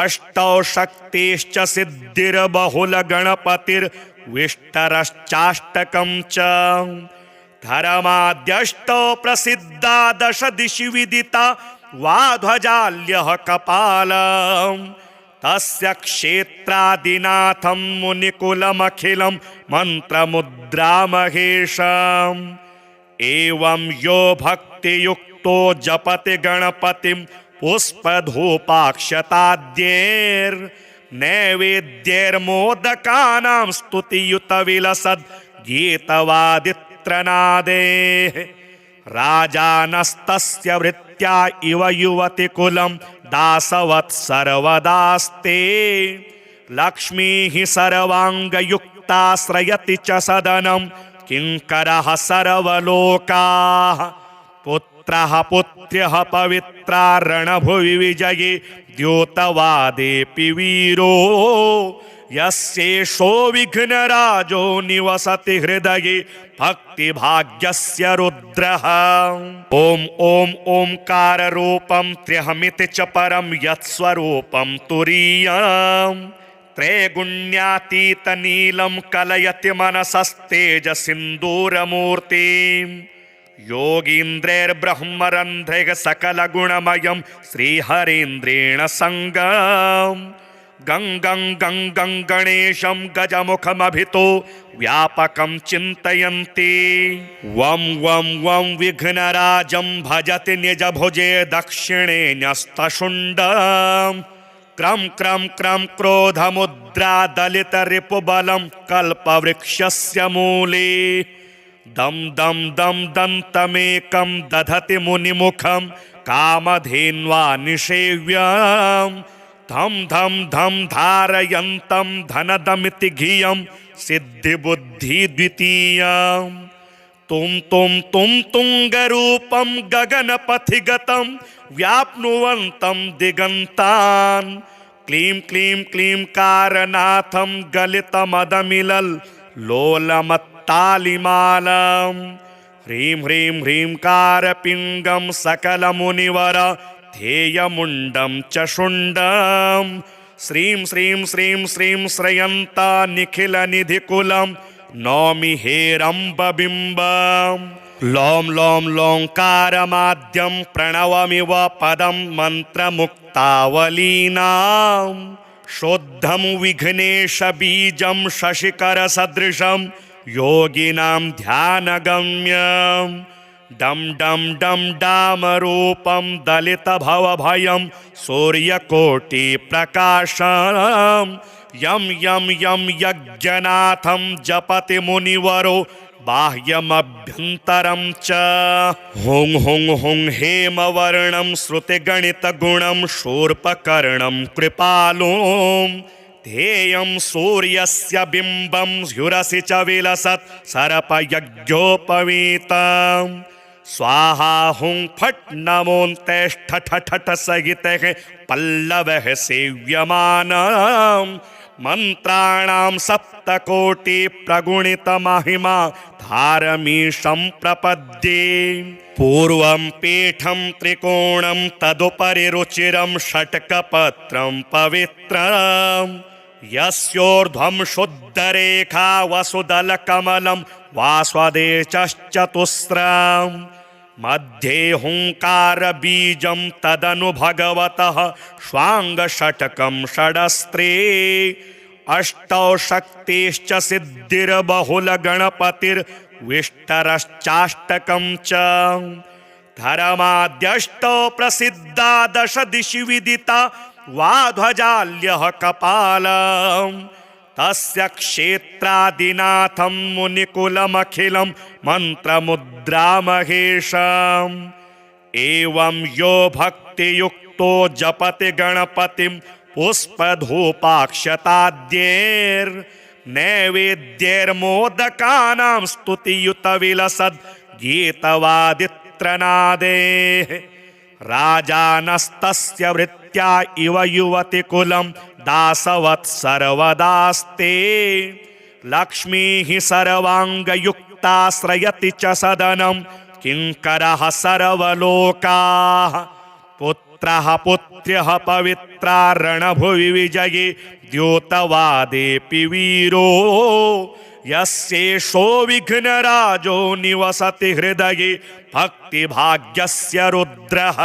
अष्टौ शक्तिश्च सिद्धिर्बहुलगणपतिर्विष्टरश्चाष्टकं च धर्माद्यष्टौ प्रसिद्धा दश दिशि विदिता वाध्वजाल्यः कपालम् तस्य क्षेत्रादिनाथं मुनिकुलमखिलं मन्त्रमुद्रामहेशम् एवं यो भक्तियुक्तो जपति गणपतिं पुष्पधूपाक्षताद्यैर्नैवेद्यैर्मोदकानां स्तुतियुतविलसद् गीतवादित्रनादेः राजानस्तस्य वृत्त्या इव युवतिकुलं दासवत् सर्वदास्ते लक्ष्मीः सर्वाङ्गयुक्ताश्रयति च सदनं किङ्करः सर्वलोकाः पुत्रः पुत्र्यः पवित्रा रणभुवि विजये द्योतवादेऽपि वीरो यस्येषो विघ्नराजो निवसति हृदये भक्तिभाग्यस्य रुद्रः ॐ ॐ ओंकाररूपं त्र्यहमिति च परं यत्स्वरूपं तुरीयम् त्रैगुण्यातीतनीलं कलयति मनसस्तेजसिन्दूरमूर्तिम् योगीन्द्रैर्ब्रह्मरन्ध्रैः सकलगुणमयं श्रीहरीन्द्रेण सङ्गम् गं गं गं गं गणेशं गजमुखमभितो व्यापकं चिन्तयन्ति वं वं वं विघ्नराजं भजति निजभुजे दक्षिणे न्यस्तशुण्डम् क्रं क्रं क्रं क्रोधमुद्रा दलितरिपुबलं कल्पवृक्षस्य मूले दं दं दं दन्तमेकं दधति मुनिमुखं कामधेन्वा निषेव्यम् धम धम धम धारयन्तं धनदमिति धियं सिद्धिबुद्धि द्वितीयम् तुम तुंगरूपं गगनपथिगतं व्याप्नुवन्तं दिगन्तान् क्लीं क्लीं क्लीं कारनाथं गलितमदमिलल् लोलमत्तालिमालम् ह्रीं ह्रीं ह्रीं कारपिङ्गं सकलमुनिवर ध्येयमुण्डं च शुण्डं श्रीं श्रीं श्रीं श्रीं श्रयन्ता निखिलनिधिकुलं नौमि हेरम्बबिम्बम् लों लों लोङ्कारमाद्यं प्रणवमिव पदं मन्त्रमुक्तावलीनां शुद्धं विघ्नेशबीजं शशिकरसदृशं योगिनां ध्यानगम्यम् डम डम डम डामरूपं दलितभवभयं सूर्यकोटिप्रकाशं यं यं यं यज्ञनाथं जपति मुनिवरो बाह्यमभ्यन्तरं च हुं हुं हुं हेमवर्णं श्रुतिगणितगुणं शूर्पकर्णं कृपालुं ध्येयं सूर्यस्य बिम्बं ह्युरसि च विलसत् सर्पयज्ञोपवीतम् स्वाहा हुं फट् नमोऽन्तेष्ठ ठठ सहितः पल्लवः सेव्यमानम् मन्त्राणां सप्तकोटि प्रगुणितमहिमा धारमीशं प्रपद्ये पूर्वं पीठं त्रिकोणं तदुपरि रुचिरं षट्कपत्रं पवित्रम् यस्योर्ध्वं शुद्धरेखा वसुदलकमलं वास्वदेशश्चतुस्रम् मध्ये हुंकारबीजं तदनु भगवतः श्वाङ्गषट्कं षडस्त्रे अष्टौ शक्तिश्च सिद्धिर्बहुलगणपतिर्विष्टरश्चाष्टकं च धर्माद्यष्टौ प्रसिद्धा दश दिशि विदिता वाध्वजाल्यः कपालम् तस्य क्षेत्रादिनाथं मुनिकुलमखिलं मन्त्रमुद्रामहेशम् एवं यो भक्तियुक्तो जपति गणपतिं पुष्पधूपाक्षताद्यैर्नैवेद्यैर्मोदकानां स्तुतियुतविलसद् गीतवादित्रनादेः राजानस्तस्य वृत्ति दैवत्या इव युवति कुलं दासवत् सर्वदास्ते लक्ष्मीः सर्वाङ्गयुक्ताश्रयति च सदनं किङ्करः सर्वलोकाः पुत्रः पुत्र्यः पवित्रा रणभुवि विजये द्योतवादेऽपि वीरो यस्येषो विघ्नराजो निवसति हृदये भक्तिभाग्यस्य रुद्रः।